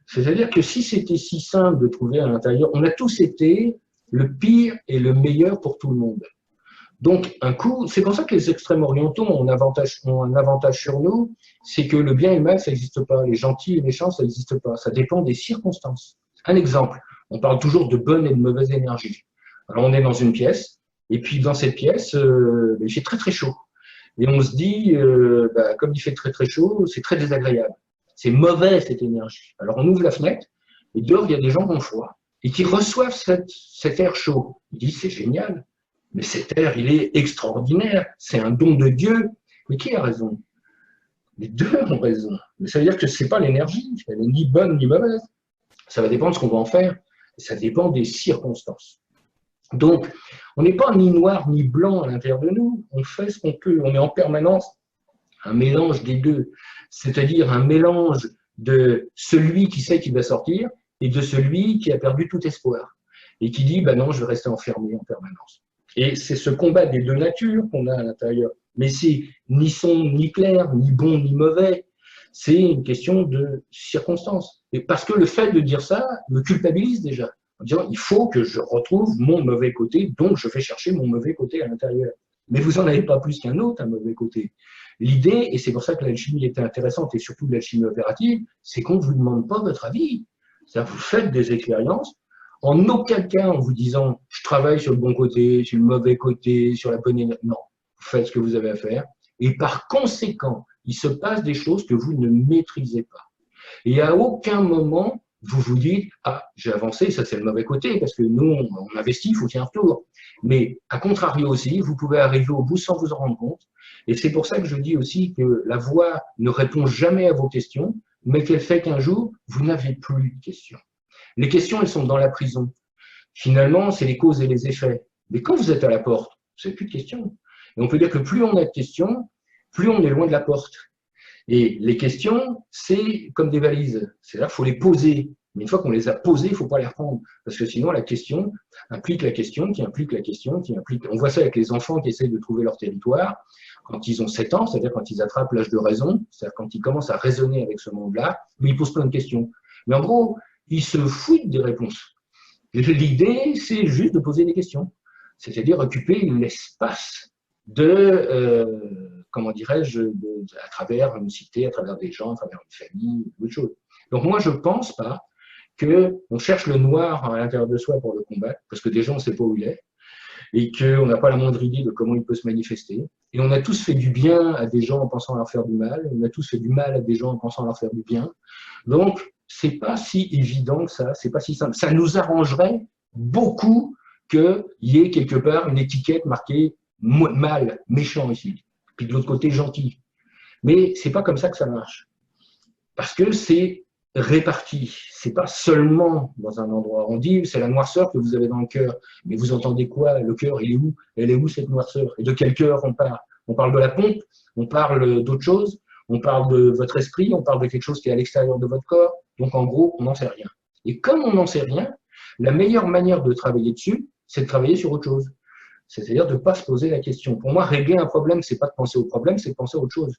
[SPEAKER 2] C'est-à-dire que si c'était si simple de trouver à l'intérieur, on a tous été le pire et le meilleur pour tout le monde. Donc, un coup, c'est pour ça que les extrêmes orientaux ont un avantage sur nous, c'est que le bien et le mal, ça n'existe pas. Les gentils et les méchants, ça n'existe pas. Ça dépend des circonstances. Un exemple, on parle toujours de bonne et de mauvaise énergie. Alors, on est dans une pièce, et puis dans cette pièce, il fait très très chaud. Et on se dit, comme il fait très très chaud, c'est très désagréable. C'est mauvais cette énergie. Alors, on ouvre la fenêtre, et dehors, il y a des gens qui ont froid, et qui reçoivent cet air chaud. Ils disent, c'est génial. Mais cet air, il est extraordinaire. C'est un don de Dieu. Mais qui a raison? Les deux ont raison. Mais ça veut dire que ce n'est pas l'énergie. Elle n'est ni bonne ni mauvaise. Ça va dépendre de ce qu'on va en faire. Ça dépend des circonstances. Donc, on n'est pas ni noir ni blanc à l'intérieur de nous. On fait ce qu'on peut. On est en permanence un mélange des deux. C'est-à-dire un mélange de celui qui sait qu'il va sortir et de celui qui a perdu tout espoir. Et qui dit, non, je vais rester enfermé en permanence. Et c'est ce combat des deux natures qu'on a à l'intérieur. Mais c'est ni sombre, ni clair, ni bon, ni mauvais. C'est une question de circonstances. Et parce que le fait de dire ça me culpabilise déjà. En disant, il faut que je retrouve mon mauvais côté, donc je vais chercher mon mauvais côté à l'intérieur. Mais vous n'en avez pas plus qu'un autre, un mauvais côté. L'idée, et c'est pour ça que l'alchimie était intéressante, et surtout l'alchimie opérative, c'est qu'on ne vous demande pas votre avis. C'est-à-dire vous faites des expériences, en aucun cas en vous disant « je travaille sur le bon côté, sur le mauvais côté, sur la bonne énergie ». Non, vous faites ce que vous avez à faire. Et par conséquent, il se passe des choses que vous ne maîtrisez pas. Et à aucun moment, vous vous dites « ah, j'ai avancé, ça c'est le mauvais côté, parce que nous, on investit, il faut qu'il y ait un retour ». Mais à contrario aussi, vous pouvez arriver au bout sans vous en rendre compte. Et c'est pour ça que je dis aussi que la voix ne répond jamais à vos questions, mais qu'elle fait qu'un jour, vous n'avez plus de questions. Les questions, elles sont dans la prison. Finalement, c'est les causes et les effets. Mais quand vous êtes à la porte, vous n'avez plus de questions. Et on peut dire que plus on a de questions, plus on est loin de la porte. Et les questions, c'est comme des valises. C'est-à-dire qu'il faut les poser. Mais une fois qu'on les a posées, il ne faut pas les reprendre. Parce que sinon, la question implique la question, qui implique la question, qui implique… On voit ça avec les enfants qui essayent de trouver leur territoire. Quand ils ont 7 ans, c'est-à-dire quand ils attrapent l'âge de raison, c'est-à-dire quand ils commencent à raisonner avec ce monde-là, mais ils posent plein de questions. Mais en gros, ils se foutent des réponses. L'idée, c'est juste de poser des questions. C'est-à-dire occuper l'espace comment dirais-je, à travers une cité, à travers des gens, à travers une famille, autre chose. Donc moi, je ne pense pas qu'on cherche le noir à l'intérieur de soi pour le combattre, parce que déjà, on ne sait pas où il est, et qu'on n'a pas la moindre idée de comment il peut se manifester. Et on a tous fait du bien à des gens en pensant leur faire du mal, on a tous fait du mal à des gens en pensant leur faire du bien. Donc, c'est pas si évident que ça, c'est pas si simple. Ça nous arrangerait beaucoup qu'il y ait quelque part une étiquette marquée mal, méchant ici, puis de l'autre côté gentil. Mais c'est pas comme ça que ça marche. Parce que c'est réparti. C'est pas seulement dans un endroit. On dit c'est la noirceur que vous avez dans le cœur. Mais vous entendez quoi? Le cœur, il est où? Elle est où cette noirceur? Et de quel cœur on parle? On parle de la pompe, on parle d'autre chose, on parle de votre esprit, on parle de quelque chose qui est à l'extérieur de votre corps. Donc en gros, on n'en sait rien. Et comme on n'en sait rien, la meilleure manière de travailler dessus, c'est de travailler sur autre chose. C'est-à-dire de ne pas se poser la question. Pour moi, régler un problème, ce n'est pas de penser au problème, c'est de penser à autre chose.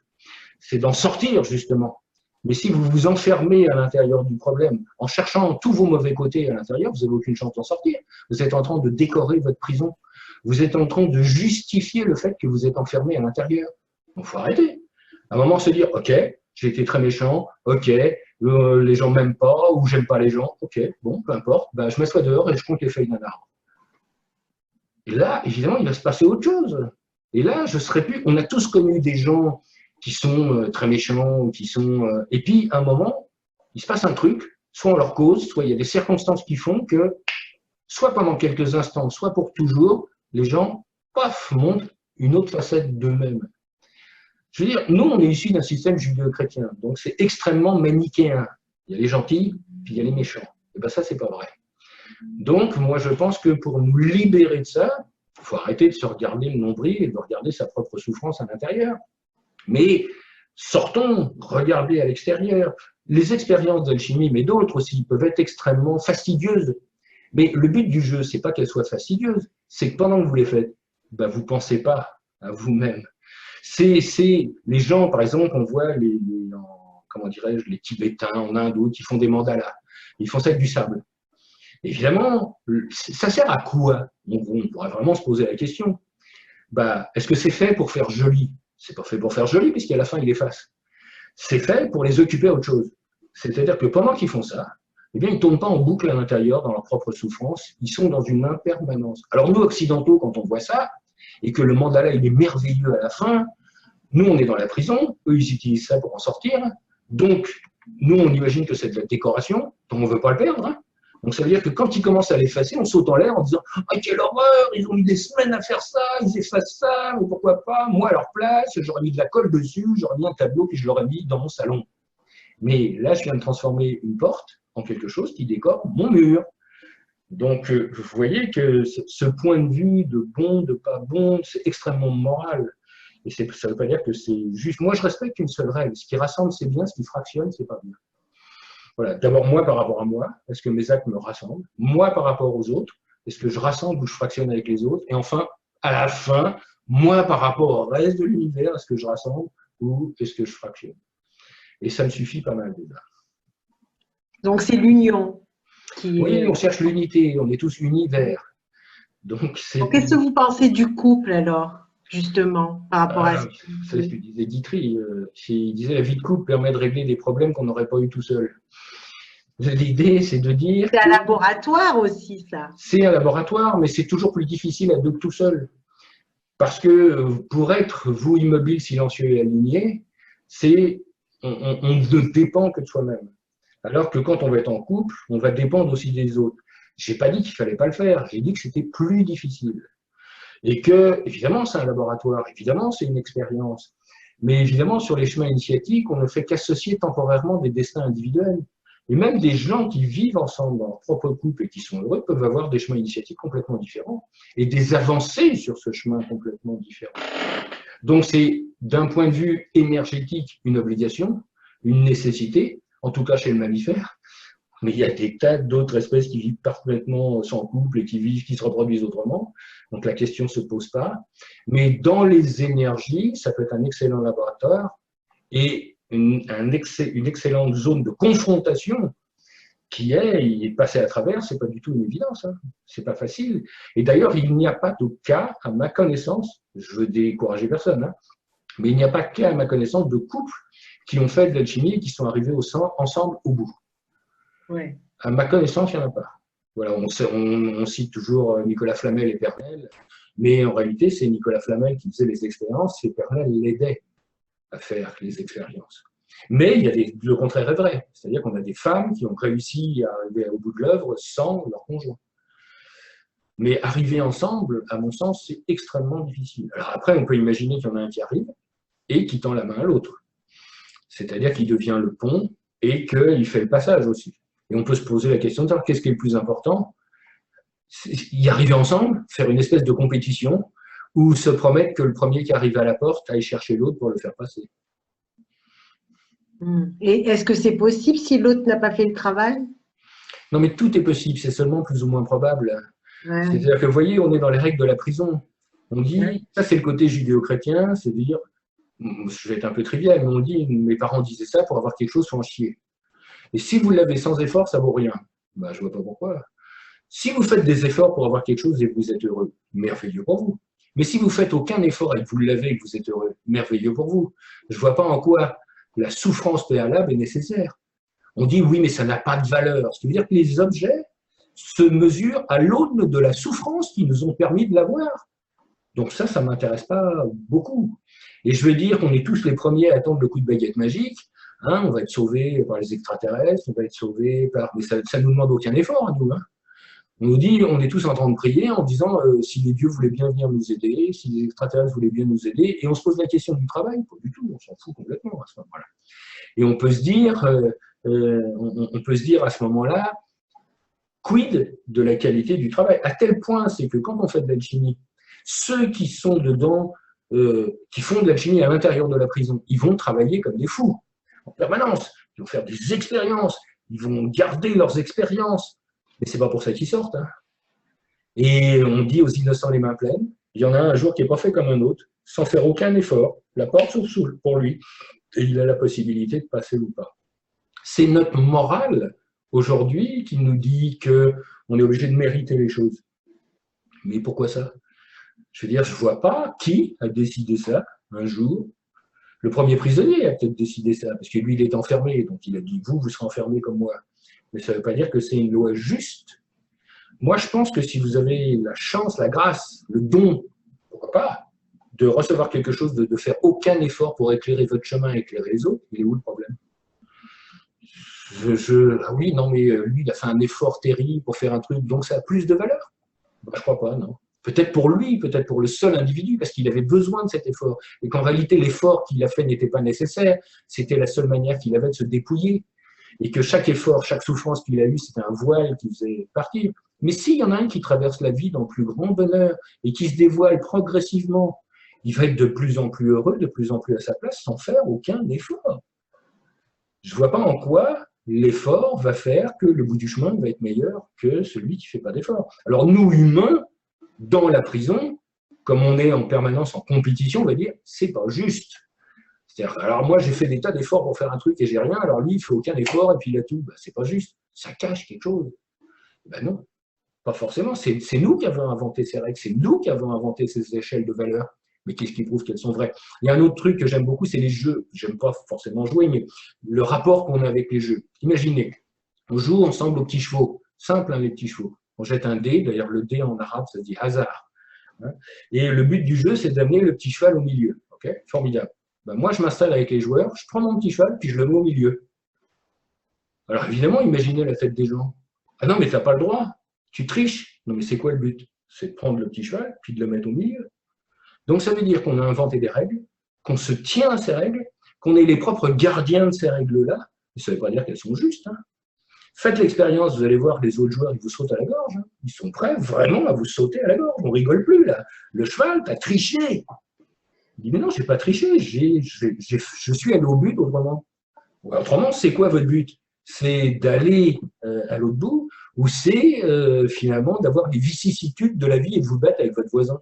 [SPEAKER 2] C'est d'en sortir, justement. Mais si vous vous enfermez à l'intérieur du problème, en cherchant tous vos mauvais côtés à l'intérieur, vous n'avez aucune chance d'en sortir. Vous êtes en train de décorer votre prison. Vous êtes en train de justifier le fait que vous êtes enfermé à l'intérieur. Donc, il faut arrêter. À un moment, se dire, OK, j'ai été très méchant, OK, les gens ne m'aiment pas, ou j'aime pas les gens, OK, bon, peu importe, je m'assois dehors et je compte les feuilles d'un arbre. Et là, évidemment, il va se passer autre chose. Et là, je serai plus… On a tous connu des gens qui sont très méchants, ou qui sont… Et puis, à un moment, il se passe un truc, soit on leur cause, soit il y a des circonstances qui font que, soit pendant quelques instants, soit pour toujours, les gens, paf, montrent une autre facette d'eux-mêmes. Je veux dire, nous, on est issus d'un système judéo-chrétien, donc c'est extrêmement manichéen. Il y a les gentils, puis il y a les méchants. Et bien ça, c'est pas vrai. Donc, moi, je pense que pour nous libérer de ça, il faut arrêter de se regarder le nombril et de regarder sa propre souffrance à l'intérieur. Mais sortons, regardez à l'extérieur. Les expériences d'alchimie, mais d'autres aussi, peuvent être extrêmement fastidieuses. Mais le but du jeu, c'est pas qu'elles soient fastidieuses, c'est que pendant que vous les faites, ben, vous ne pensez pas à vous-même. C'est les gens, par exemple, on voit comment dirais-je, les Tibétains en Inde, qui font des mandalas. Ils font ça avec du sable. Évidemment, ça sert à quoi? On pourrait vraiment se poser la question. Bah, est-ce que c'est fait pour faire joli? C'est pas fait pour faire joli, puisqu'à la fin, ils l'effacent. C'est fait pour les occuper à autre chose. C'est-à-dire que pendant qu'ils font ça, eh bien, ils ne tournent pas en boucle à l'intérieur dans leur propre souffrance, ils sont dans une impermanence. Alors nous, occidentaux, quand on voit ça, et que le mandala, il est merveilleux à la fin, nous, on est dans la prison, eux, ils utilisent ça pour en sortir, donc nous, on imagine que c'est de la décoration, donc on ne veut pas le perdre, hein. Donc ça veut dire que quand ils commencent à l'effacer, on saute en l'air en disant « Ah, quelle horreur, ils ont mis des semaines à faire ça, ils effacent ça, mais pourquoi pas, moi à leur place, j'aurais mis de la colle dessus, j'aurais mis un tableau, puis je l'aurais mis dans mon salon. » Mais là, je viens de transformer une porte en quelque chose qui décore mon mur. Donc, vous voyez que ce point de vue de bon, de pas bon, c'est extrêmement moral. Et ça ne veut pas dire que c'est juste. Moi, je respecte une seule règle. Ce qui rassemble, c'est bien. Ce qui fractionne, c'est pas bien. Voilà. D'abord, moi par rapport à moi, est-ce que mes actes me rassemblent? Moi par rapport aux autres, est-ce que je rassemble ou je fractionne avec les autres? Et enfin, à la fin, moi par rapport au reste de l'univers, est-ce que je rassemble ou est-ce que je fractionne? Et ça me suffit pas mal déjà.
[SPEAKER 1] Donc, c'est l'union qui
[SPEAKER 2] Oui,
[SPEAKER 1] est…
[SPEAKER 2] on cherche l'unité, on est tous univers. Donc,
[SPEAKER 1] qu'est-ce que vous pensez du couple alors, justement, par rapport à ça?
[SPEAKER 2] C'est ce que disait Guitry. Il disait la vie de couple permet de régler des problèmes qu'on n'aurait pas eu tout seul. L'idée, c'est de dire…
[SPEAKER 1] C'est un laboratoire aussi, ça.
[SPEAKER 2] C'est un laboratoire, mais c'est toujours plus difficile à deux que tout seul. Parce que pour être, vous, immobile, silencieux et aligné, on ne dépend que de soi-même. Alors que quand on va être en couple, on va dépendre aussi des autres. Je n'ai pas dit qu'il ne fallait pas le faire, j'ai dit que c'était plus difficile. Et que, évidemment, c'est un laboratoire, évidemment, c'est une expérience. Mais évidemment, sur les chemins initiatiques, on ne fait qu'associer temporairement des destins individuels. Et même des gens qui vivent ensemble dans leur propre couple et qui sont heureux peuvent avoir des chemins initiatiques complètement différents et des avancées sur ce chemin complètement différent. Donc, c'est d'un point de vue énergétique une obligation, une nécessité, en tout cas chez le mammifère. Mais il y a des tas d'autres espèces qui vivent parfaitement sans couple et qui se reproduisent autrement. Donc la question ne se pose pas. Mais dans les énergies, ça peut être un excellent laboratoire et une excellente zone de confrontation qui est passée à travers. C'est pas du tout une évidence, hein. C'est pas facile. Et d'ailleurs, il n'y a pas de cas, à ma connaissance, je veux décourager personne, hein, mais il n'y a pas de cas, à ma connaissance, de couples qui ont fait de l'alchimie et qui sont arrivés ensemble au bout.
[SPEAKER 1] Ouais.
[SPEAKER 2] À ma connaissance, il n'y en a pas. Voilà, on cite toujours Nicolas Flamel et Pernel, mais en réalité, c'est Nicolas Flamel qui faisait les expériences et Pernel l'aidait à faire les expériences. Mais il y a le contraire est vrai, c'est-à-dire qu'on a des femmes qui ont réussi à arriver au bout de l'œuvre sans leur conjoint. Mais arriver ensemble, à mon sens, c'est extrêmement difficile. Alors après, on peut imaginer qu'il y en a un qui arrive et qui tend la main à l'autre. C'est-à-dire qu'il devient le pont et qu'il fait le passage aussi. Et on peut se poser la question de savoir qu'est-ce qui est le plus important? Y arriver ensemble, faire une espèce de compétition, ou se promettre que le premier qui arrive à la porte aille chercher l'autre pour le faire passer.
[SPEAKER 1] Et est-ce que c'est possible si l'autre n'a pas fait le travail?
[SPEAKER 2] Non, mais tout est possible, c'est seulement plus ou moins probable.
[SPEAKER 1] Ouais.
[SPEAKER 2] C'est-à-dire que, vous voyez, on est dans les règles de la prison. On dit,
[SPEAKER 1] Ouais.
[SPEAKER 2] ça c'est le côté judéo-chrétien, c'est de dire, je vais être un peu trivial, mais on dit, mes parents disaient ça pour avoir quelque chose, faut en chier. Et si vous l'avez sans effort, ça vaut rien. Ben, je ne vois pas pourquoi. Si vous faites des efforts pour avoir quelque chose et que vous êtes heureux, merveilleux pour vous. Mais si vous faites aucun effort et que vous l'avez et que vous êtes heureux, merveilleux pour vous. Je ne vois pas en quoi la souffrance préalable est nécessaire. On dit oui, mais ça n'a pas de valeur. Ce qui veut dire que les objets se mesurent à l'aune de la souffrance qui nous ont permis de l'avoir. Donc ça ne m'intéresse pas beaucoup. Et je veux dire qu'on est tous les premiers à attendre le coup de baguette magique. Hein, on va être sauvés par les extraterrestres, on va être sauvés par… Mais ça ne nous demande aucun effort à nous. Hein. On nous dit, on est tous en train de prier en disant si les dieux voulaient bien venir nous aider, si les extraterrestres voulaient bien nous aider, et on se pose la question du travail, pas du tout, on s'en fout complètement à ce moment-là. Et on peut se dire à ce moment-là, quid de la qualité du travail? À tel point, c'est que quand on fait de l'alchimie, ceux qui sont dedans, qui font de l'alchimie à l'intérieur de la prison, ils vont travailler comme des fous, en permanence. Ils vont faire des expériences, ils vont garder leurs expériences. Mais c'est pas pour ça qu'ils sortent. Hein. Et on dit aux innocents les mains pleines, il y en a un jour qui n'est pas fait comme un autre, sans faire aucun effort, la porte s'ouvre pour lui, et il a la possibilité de passer ou pas. C'est notre morale aujourd'hui qui nous dit qu'on est obligé de mériter les choses. Mais pourquoi ça? Je veux dire, je ne vois pas qui a décidé ça un jour. Le premier prisonnier a peut-être décidé ça, parce que lui, il est enfermé, donc il a dit, vous serez enfermé comme moi. Mais ça ne veut pas dire que c'est une loi juste. Moi, je pense que si vous avez la chance, la grâce, le don, pourquoi pas, de recevoir quelque chose, de faire aucun effort pour éclairer votre chemin, éclairer les autres, il est où le problème? Ah oui, non, mais lui, il a fait un effort terrible pour faire un truc, donc ça a plus de valeur? Ben, je crois pas, non. Peut-être pour lui, peut-être pour le seul individu, parce qu'il avait besoin de cet effort. Et qu'en réalité, l'effort qu'il a fait n'était pas nécessaire, c'était la seule manière qu'il avait de se dépouiller. Et que chaque effort, chaque souffrance qu'il a eue, c'était un voile qui faisait partir. Mais s'il y en a un qui traverse la vie dans le plus grand bonheur et qui se dévoile progressivement, il va être de plus en plus heureux, de plus en plus à sa place, sans faire aucun effort. Je ne vois pas en quoi l'effort va faire que le bout du chemin va être meilleur que celui qui ne fait pas d'effort. Alors nous, humains, dans la prison, comme on est en permanence en compétition, on va dire, c'est pas juste. C'est-à-dire, alors moi, j'ai fait des tas d'efforts pour faire un truc et j'ai rien, alors lui, il ne fait aucun effort et puis il a tout. Ben, c'est pas juste. Ça cache quelque chose. Ben non, pas forcément. C'est nous qui avons inventé ces règles, c'est nous qui avons inventé ces échelles de valeur. Mais qu'est-ce qui prouve qu'elles sont vraies? Il y a un autre truc que j'aime beaucoup, c'est les jeux. J'aime pas forcément jouer, mais le rapport qu'on a avec les jeux. Imaginez, on joue ensemble aux petits chevaux. Simple, hein, les petits chevaux. On jette un dé, d'ailleurs le dé en arabe, ça se dit hasard. Hein, et le but du jeu, c'est d'amener le petit cheval au milieu. Okay, formidable. Ben moi, je m'installe avec les joueurs, je prends mon petit cheval, puis je le mets au milieu. Alors évidemment, imaginez la tête des gens. Ah non, mais tu n'as pas le droit. Tu triches. Non, mais c'est quoi le but? C'est de prendre le petit cheval, puis de le mettre au milieu. Donc ça veut dire qu'on a inventé des règles, qu'on se tient à ces règles, qu'on est les propres gardiens de ces règles-là. Ça ne veut pas dire qu'elles sont justes. Hein. Faites l'expérience, vous allez voir les autres joueurs, ils vous sautent à la gorge. Hein. Ils sont prêts vraiment à vous sauter à la gorge. On ne rigole plus là. Le cheval, tu as triché. Il dit, mais non, je n'ai pas triché, je suis allé au but autrement. Autrement, c'est quoi votre but? C'est d'aller à l'autre bout ou c'est finalement d'avoir les vicissitudes de la vie et de vous battre avec votre voisin?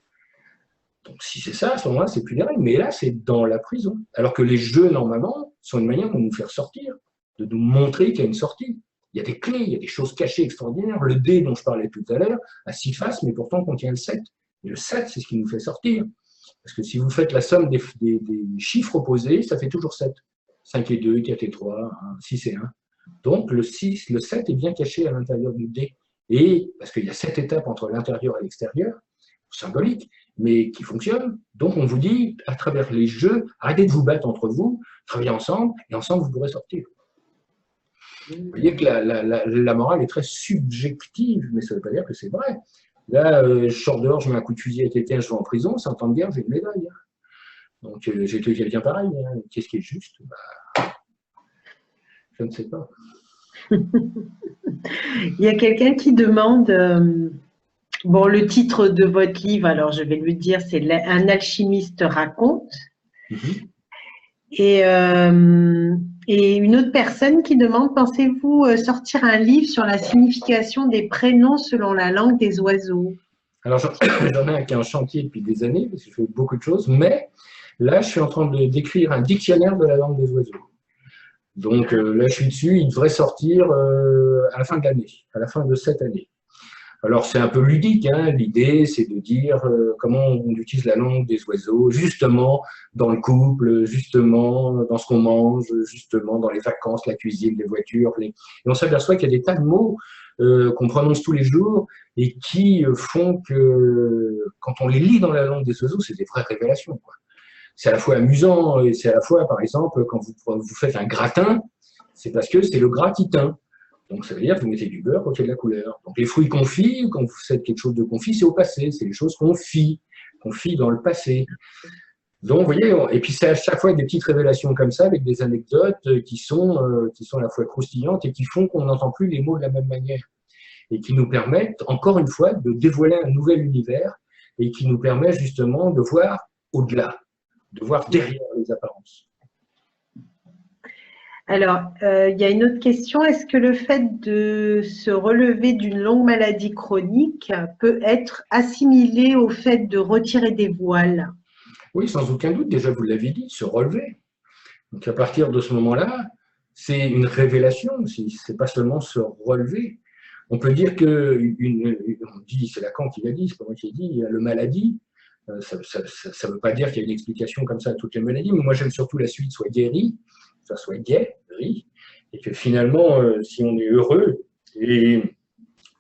[SPEAKER 2] Donc si c'est ça, à ce moment-là, c'est plus des règles. Mais là, c'est dans la prison. Alors que les jeux, normalement, sont une manière de nous faire sortir, de nous montrer qu'il y a une sortie. Il y a des clés, il y a des choses cachées extraordinaires. Le dé dont je parlais tout à l'heure a 6 faces, mais pourtant contient le 7. Et le 7, c'est ce qui nous fait sortir. Parce que si vous faites la somme des chiffres opposés, ça fait toujours 7. 5 et 2, 4 et 3, 6 et 1. Donc le 6, le 7 est bien caché à l'intérieur du dé. Et parce qu'il y a 7 étapes entre l'intérieur et l'extérieur, symbolique, mais qui fonctionnent. Donc on vous dit, à travers les jeux, arrêtez de vous battre entre vous, travaillez ensemble, et ensemble vous pourrez sortir. Vous voyez que la morale est très subjective, mais ça ne veut pas dire que c'est vrai. Là, je sors dehors, je mets un coup de fusil à quelqu'un, je vais en prison, 100 ans de guerre, j'ai une médaille. Donc j'ai tué quelqu'un pareil. Hein. Qu'est-ce qui est juste? Je ne sais pas.
[SPEAKER 1] Il y a quelqu'un qui demande, bon, le titre de votre livre, alors je vais lui dire, c'est Un alchimiste raconte. Et une autre personne qui demande, pensez-vous sortir un livre sur la signification des prénoms selon la langue des oiseaux?
[SPEAKER 2] Alors j'en ai un qui est en chantier depuis des années, parce que je fais beaucoup de choses, mais là je suis en train d'écrire un dictionnaire de la langue des oiseaux. Donc là je suis dessus, il devrait sortir à la fin de l'année, à la fin de cette année. Alors c'est un peu ludique, hein. L'idée c'est de dire comment on utilise la langue des oiseaux, justement dans le couple, justement dans ce qu'on mange, justement dans les vacances, la cuisine, les voitures. Et on s'aperçoit qu'il y a des tas de mots qu'on prononce tous les jours et qui font que quand on les lit dans la langue des oiseaux, c'est des vraies révélations, quoi. C'est à la fois amusant et c'est à la fois, par exemple, quand vous faites un gratin, c'est parce que c'est le gratitin. Donc, ça veut dire que vous mettez du beurre quand il y a de la couleur. Donc, les fruits confits, quand vous faites quelque chose de confit, c'est au passé. C'est les choses qu'on fit dans le passé. Donc, vous voyez, et puis c'est à chaque fois des petites révélations comme ça, avec des anecdotes qui sont à la fois croustillantes et qui font qu'on n'entend plus les mots de la même manière. et qui nous permettent, encore une fois, de dévoiler un nouvel univers et qui nous permet justement de voir au-delà, de voir derrière les apparences.
[SPEAKER 1] Alors, il y a une autre question. Est-ce que le fait de se relever d'une longue maladie chronique peut être assimilé au fait de retirer des voiles?
[SPEAKER 2] Oui, sans aucun doute. Déjà, vous l'avez dit, se relever. Donc, à partir de ce moment-là, c'est une révélation aussi. C'est pas seulement se relever. On peut dire que, on dit, c'est Lacan qui l'a dit, c'est pas moi qui l'ai dit, le maladie, ça ne veut pas dire qu'il y a une explication comme ça à toutes les maladies, mais moi j'aime surtout la suite, soit guéri, soit guéri, et que finalement, si on est heureux, et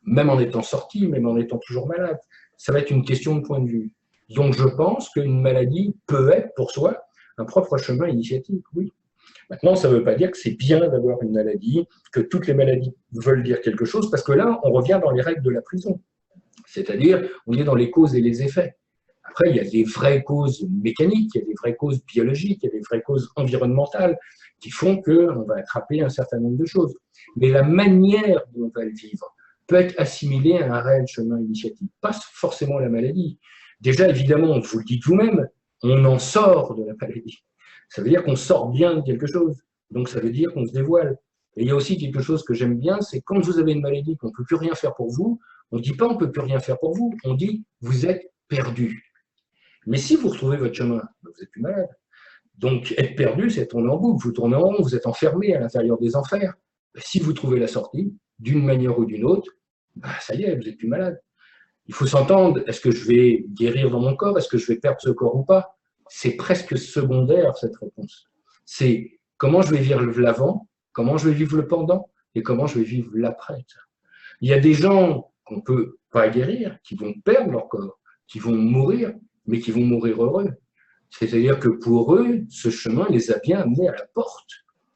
[SPEAKER 2] même en étant sorti, même en étant toujours malade, ça va être une question de point de vue. Donc je pense qu'une maladie peut être pour soi un propre chemin initiatique, oui. Maintenant, ça ne veut pas dire que c'est bien d'avoir une maladie, que toutes les maladies veulent dire quelque chose, parce que là, on revient dans les règles de la prison. C'est-à-dire, on est dans les causes et les effets. Après, il y a des vraies causes mécaniques, il y a des vraies causes biologiques, il y a des vraies causes environnementales qui font qu'on va attraper un certain nombre de choses. Mais la manière dont on va le vivre peut être assimilée à un réel chemin initiatique, pas forcément la maladie. Déjà, évidemment, vous le dites vous-même, on en sort de la maladie. Ça veut dire qu'on sort bien de quelque chose. Donc, ça veut dire qu'on se dévoile. Et il y a aussi quelque chose que j'aime bien, c'est quand vous avez une maladie, qu'on ne peut plus rien faire pour vous, on ne dit pas on ne peut plus rien faire pour vous, on dit vous êtes perdu. Mais si vous retrouvez votre chemin, vous n'êtes plus malade. Donc, être perdu, c'est tourner en boucle. Vous tournez en rond, vous êtes enfermé à l'intérieur des enfers. Si vous trouvez la sortie, d'une manière ou d'une autre, ça y est, vous n'êtes plus malade. Il faut s'entendre, est-ce que je vais guérir dans mon corps? Est-ce que je vais perdre ce corps ou pas? C'est presque secondaire, cette réponse. C'est comment je vais vivre l'avant, comment je vais vivre le pendant et comment je vais vivre l'après. Il y a des gens qu'on ne peut pas guérir, qui vont perdre leur corps, qui vont mourir, mais qui vont mourir heureux. C'est-à-dire que pour eux, ce chemin les a bien amenés à la porte,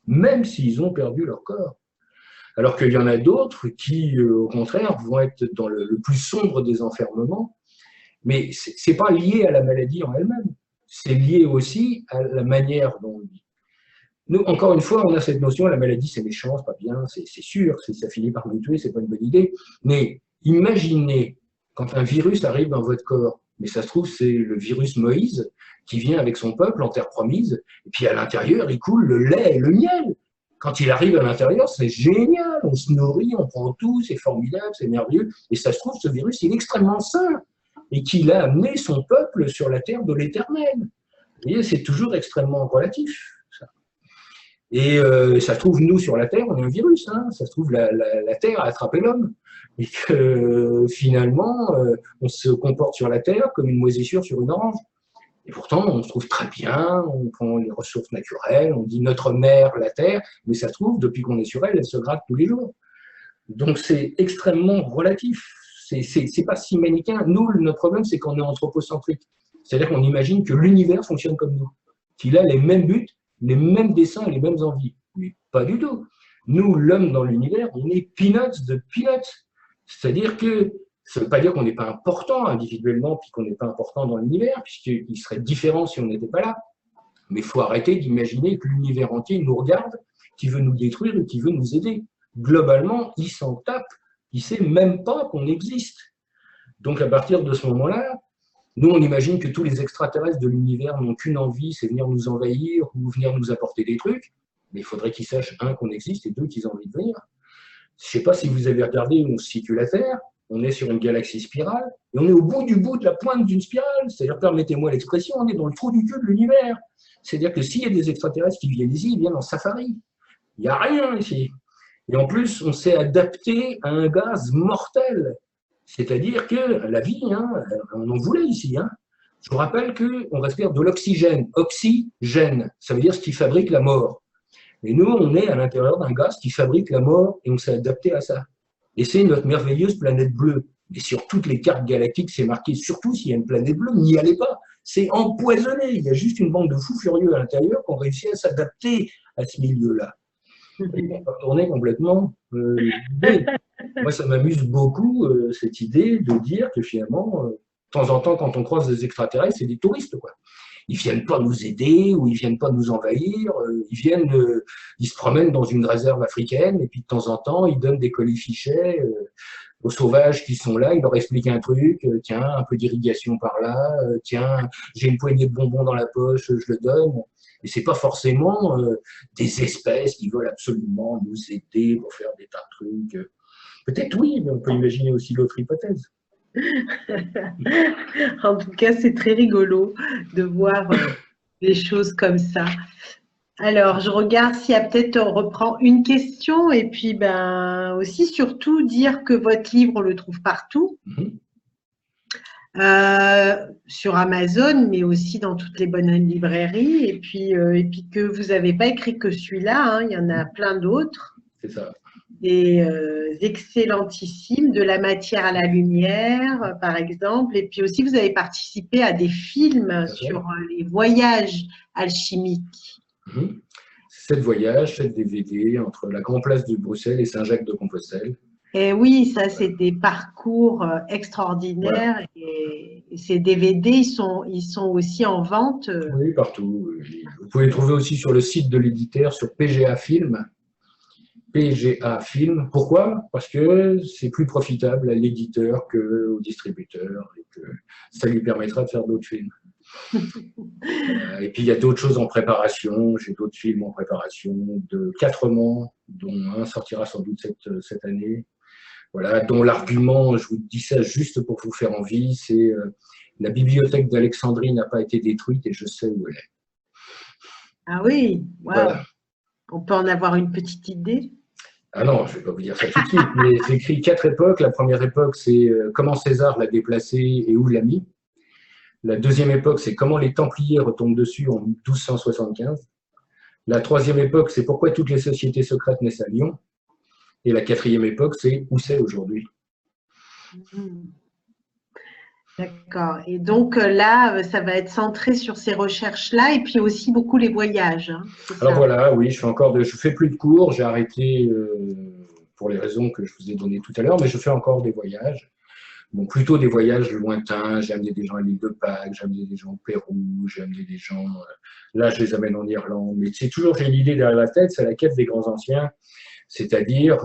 [SPEAKER 2] même s'ils ont perdu leur corps. Alors qu'il y en a d'autres qui, au contraire, vont être dans le plus sombre des enfermements, mais ce n'est pas lié à la maladie en elle-même, c'est lié aussi à la manière dont on vit. Nous, encore une fois, on a cette notion, la maladie c'est méchant, c'est pas bien, c'est sûr, si ça finit par vous tuer, c'est pas une bonne idée, mais imaginez quand un virus arrive dans votre corps, mais ça se trouve c'est le virus Moïse qui vient avec son peuple en terre promise, et puis à l'intérieur il coule le lait et le miel. Quand il arrive à l'intérieur, c'est génial, on se nourrit, on prend tout, c'est formidable, c'est merveilleux, et ça se trouve ce virus il est extrêmement sain, et qu'il a amené son peuple sur la terre de l'éternel. Vous voyez, c'est toujours extrêmement relatif. Ça. Et ça se trouve, nous, sur la Terre, on est un virus. Hein. Ça se trouve, la Terre a attrapé l'homme. Et que finalement, on se comporte sur la Terre comme une moisissure sur une orange. Et pourtant, on se trouve très bien, on prend les ressources naturelles, on dit notre mère, la Terre, mais ça se trouve, depuis qu'on est sur elle, elle se gratte tous les jours. Donc c'est extrêmement relatif. C'est pas si manichéen. Nous, notre problème, c'est qu'on est anthropocentrique. C'est-à-dire qu'on imagine que l'univers fonctionne comme nous, qu'il a les mêmes buts, les mêmes desseins et les mêmes envies. Mais pas du tout. Nous, l'homme dans l'univers, on est peanuts de peanuts. C'est-à-dire que ça ne veut pas dire qu'on n'est pas important individuellement, puis qu'on n'est pas important dans l'univers, puisqu'il serait différent si on n'était pas là. Mais il faut arrêter d'imaginer que l'univers entier nous regarde, qui veut nous détruire et qui veut nous aider. Globalement, il s'en tape. Il ne sait même pas qu'on existe. Donc à partir de ce moment-là, nous on imagine que tous les extraterrestres de l'univers n'ont qu'une envie, c'est venir nous envahir ou venir nous apporter des trucs, mais il faudrait qu'ils sachent, un, qu'on existe, et deux, qu'ils ont envie de venir. Je ne sais pas si vous avez regardé où on se situe la Terre, on est sur une galaxie spirale, et on est au bout du bout de la pointe d'une spirale, c'est-à-dire, permettez-moi l'expression, on est dans le trou du cul de l'univers. C'est-à-dire que s'il y a des extraterrestres qui viennent ici, ils viennent en safari. Il n'y a rien ici. Et en plus, on s'est adapté à un gaz mortel. C'est-à-dire que la vie, hein, on en voulait ici. Hein. Je vous rappelle qu'on respire de l'oxygène. Oxygène, ça veut dire ce qui fabrique la mort. Et nous, on est à l'intérieur d'un gaz qui fabrique la mort et on s'est adapté à ça. Et c'est notre merveilleuse planète bleue. Et sur toutes les cartes galactiques, c'est marqué, surtout s'il y a une planète bleue, n'y allez pas. C'est empoisonné. Il y a juste une bande de fous furieux à l'intérieur qui ont réussi à s'adapter à ce milieu-là. On est complètement. Moi, ça m'amuse beaucoup, cette idée de dire que finalement, de temps en temps, quand on croise des extraterrestres, c'est des touristes, quoi. Ils ne viennent pas nous aider ou ils ne viennent pas nous envahir. Ils se promènent dans une réserve africaine et puis de temps en temps, ils donnent des colifichets aux sauvages qui sont là, il leur explique un truc, tiens, un peu d'irrigation par là, tiens, j'ai une poignée de bonbons dans la poche, je le donne. Et c'est pas forcément des espèces qui veulent absolument nous aider pour faire des tas de trucs. Peut-être oui, mais on peut imaginer aussi l'autre hypothèse.
[SPEAKER 1] En tout cas, c'est très rigolo de voir les choses comme ça. Alors, je regarde s'il y a peut-être, on reprend une question et puis ben aussi surtout dire que votre livre, on le trouve partout, sur Amazon, mais aussi dans toutes les bonnes librairies et puis que vous n'avez pas écrit que celui-là, hein, il y en a plein d'autres.
[SPEAKER 2] C'est ça.
[SPEAKER 1] Des excellentissimes, de la matière à la lumière, par exemple. Et puis aussi, vous avez participé à des films sur les voyages alchimiques.
[SPEAKER 2] 7 voyages, 7 DVD entre la Grande Place de Bruxelles et Saint-Jacques-de-Compostelle.
[SPEAKER 1] Et oui, ça, c'est des parcours extraordinaires. Voilà. Et ces DVD, ils sont aussi en vente.
[SPEAKER 2] Oui, partout. Vous pouvez les trouver aussi sur le site de l'éditeur, sur PGA Film. PGA Film. Pourquoi? Parce que c'est plus profitable à l'éditeur qu'au distributeur et que ça lui permettra de faire d'autres films. Et puis il y a d'autres choses en préparation. J'ai d'autres films en préparation de 4 romans, dont un sortira sans doute cette année. Voilà, dont l'argument, je vous dis ça juste pour vous faire envie, c'est la bibliothèque d'Alexandrie n'a pas été détruite et je sais où elle est.
[SPEAKER 1] Ah oui, wow. Voilà. On peut en avoir une petite idée?
[SPEAKER 2] Ah non, je ne vais pas vous dire ça tout de suite, mais j'écris 4 époques. La première époque, c'est comment César l'a déplacé et où l'a mis. La deuxième époque, c'est comment les Templiers retombent dessus en 1275. La troisième époque, c'est pourquoi toutes les sociétés secrètes naissent à Lyon. Et la quatrième époque, c'est où c'est aujourd'hui.
[SPEAKER 1] D'accord. Et donc là, ça va être centré sur ces recherches-là et puis aussi beaucoup les voyages. Hein,
[SPEAKER 2] alors voilà, oui, je fais plus de cours, j'ai arrêté pour les raisons que je vous ai données tout à l'heure, mais je fais encore des voyages. Bon, plutôt des voyages lointains, j'ai amené des gens à l'île de Pâques, j'ai amené des gens au Pérou, j'ai amené des gens, là je les amène en Irlande, mais c'est toujours, j'ai une idée derrière la tête, c'est la quête des grands anciens, c'est-à-dire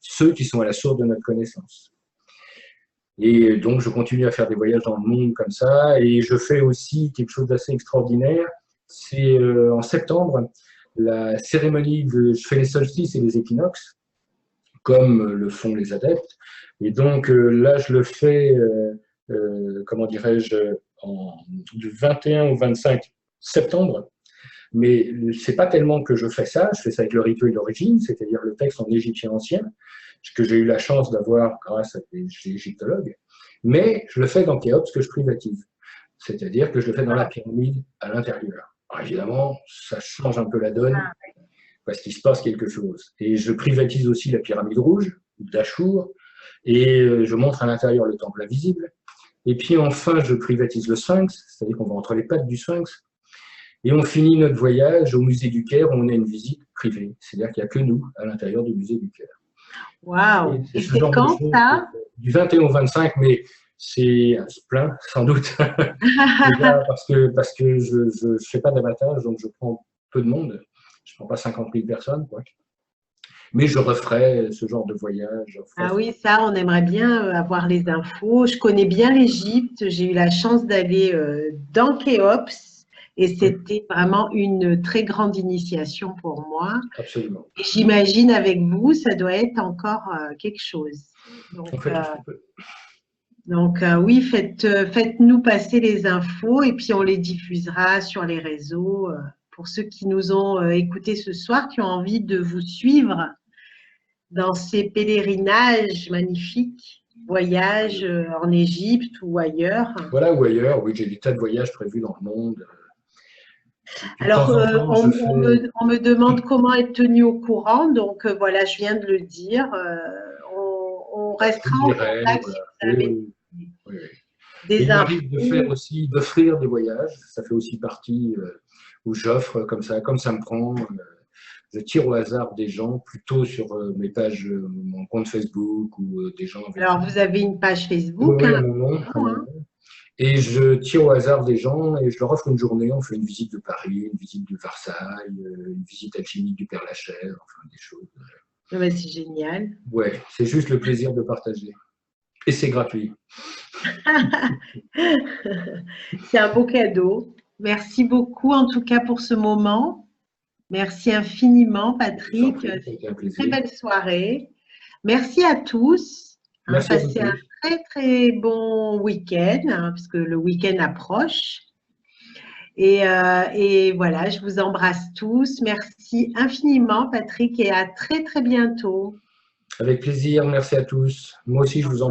[SPEAKER 2] ceux qui sont à la source de notre connaissance. Et donc, je continue à faire des voyages dans le monde comme ça. Et je fais aussi quelque chose d'assez extraordinaire. C'est en septembre, la cérémonie je fais les solstices et les équinoxes, comme le font les adeptes. Et donc, là, je le fais, comment dirais-je, du 21 au 25 septembre. Mais c'est pas tellement que je fais ça avec le rituel d'origine, c'est-à-dire le texte en égyptien ancien, que j'ai eu la chance d'avoir grâce à des égyptologues, mais je le fais dans Khéops que je privatise, c'est-à-dire que je le fais dans la pyramide à l'intérieur. Alors évidemment, ça change un peu la donne, parce qu'il se passe quelque chose. Et je privatise aussi la pyramide rouge, d'Achour, et je montre à l'intérieur le temple invisible. Et puis enfin, je privatise le sphinx, c'est-à-dire qu'on va entre les pattes du sphinx, et on finit notre voyage au musée du Caire où on a une visite privée. C'est-à-dire qu'il n'y a que nous à l'intérieur du musée du Caire.
[SPEAKER 1] Waouh! Et c'est quand ça?
[SPEAKER 2] Du 21 au 25, mais c'est plein, sans doute. Déjà, parce que je ne fais pas d'abattage, donc je prends peu de monde. Je ne prends pas 50 000 personnes, quoi. Mais je referai ce genre de voyage.
[SPEAKER 1] Ah oui, ça, on aimerait bien avoir les infos. Je connais bien l'Égypte. J'ai eu la chance d'aller dans Khéops. Et c'était vraiment une très grande initiation pour moi.
[SPEAKER 2] Absolument.
[SPEAKER 1] Et j'imagine avec vous, ça doit être encore quelque chose. Donc, oui, faites-nous passer les infos et puis on les diffusera sur les réseaux pour ceux qui nous ont écoutés ce soir, qui ont envie de vous suivre dans ces pèlerinages magnifiques, voyages en Égypte ou ailleurs.
[SPEAKER 2] Voilà, ou ailleurs. Oui, j'ai des tas de voyages prévus dans le monde.
[SPEAKER 1] Alors, on me demande comment être tenu au courant. Donc, voilà, je viens de le dire. On restera en contact si vous avez des infos.
[SPEAKER 2] Il m'arrive d'offrir des voyages. Ça fait aussi partie où j'offre comme ça me prend. Je tire au hasard des gens, plutôt sur mes pages, mon compte Facebook ou des gens.
[SPEAKER 1] Alors, vous avez une page Facebook?
[SPEAKER 2] Oui, non. Et je tire au hasard des gens et je leur offre une journée. On fait une visite de Paris, une visite de Versailles, une visite alchimique du Père Lachaise, enfin des choses.
[SPEAKER 1] Ouais, c'est génial.
[SPEAKER 3] Ouais, c'est juste le plaisir de partager. Et c'est gratuit.
[SPEAKER 1] C'est un beau cadeau. Merci beaucoup en tout cas pour ce moment. Merci infiniment, Patrick.
[SPEAKER 3] C'était un
[SPEAKER 1] Très
[SPEAKER 3] plaisir.
[SPEAKER 1] belle soirée. Merci à tous.
[SPEAKER 3] Merci à vous
[SPEAKER 1] Passez un
[SPEAKER 3] tous.
[SPEAKER 1] très très bon week-end, puisque le week-end approche. Et voilà, je vous embrasse tous. Merci infiniment, Patrick, et à très très bientôt.
[SPEAKER 3] Avec plaisir, merci à tous. Moi aussi, je vous embrasse.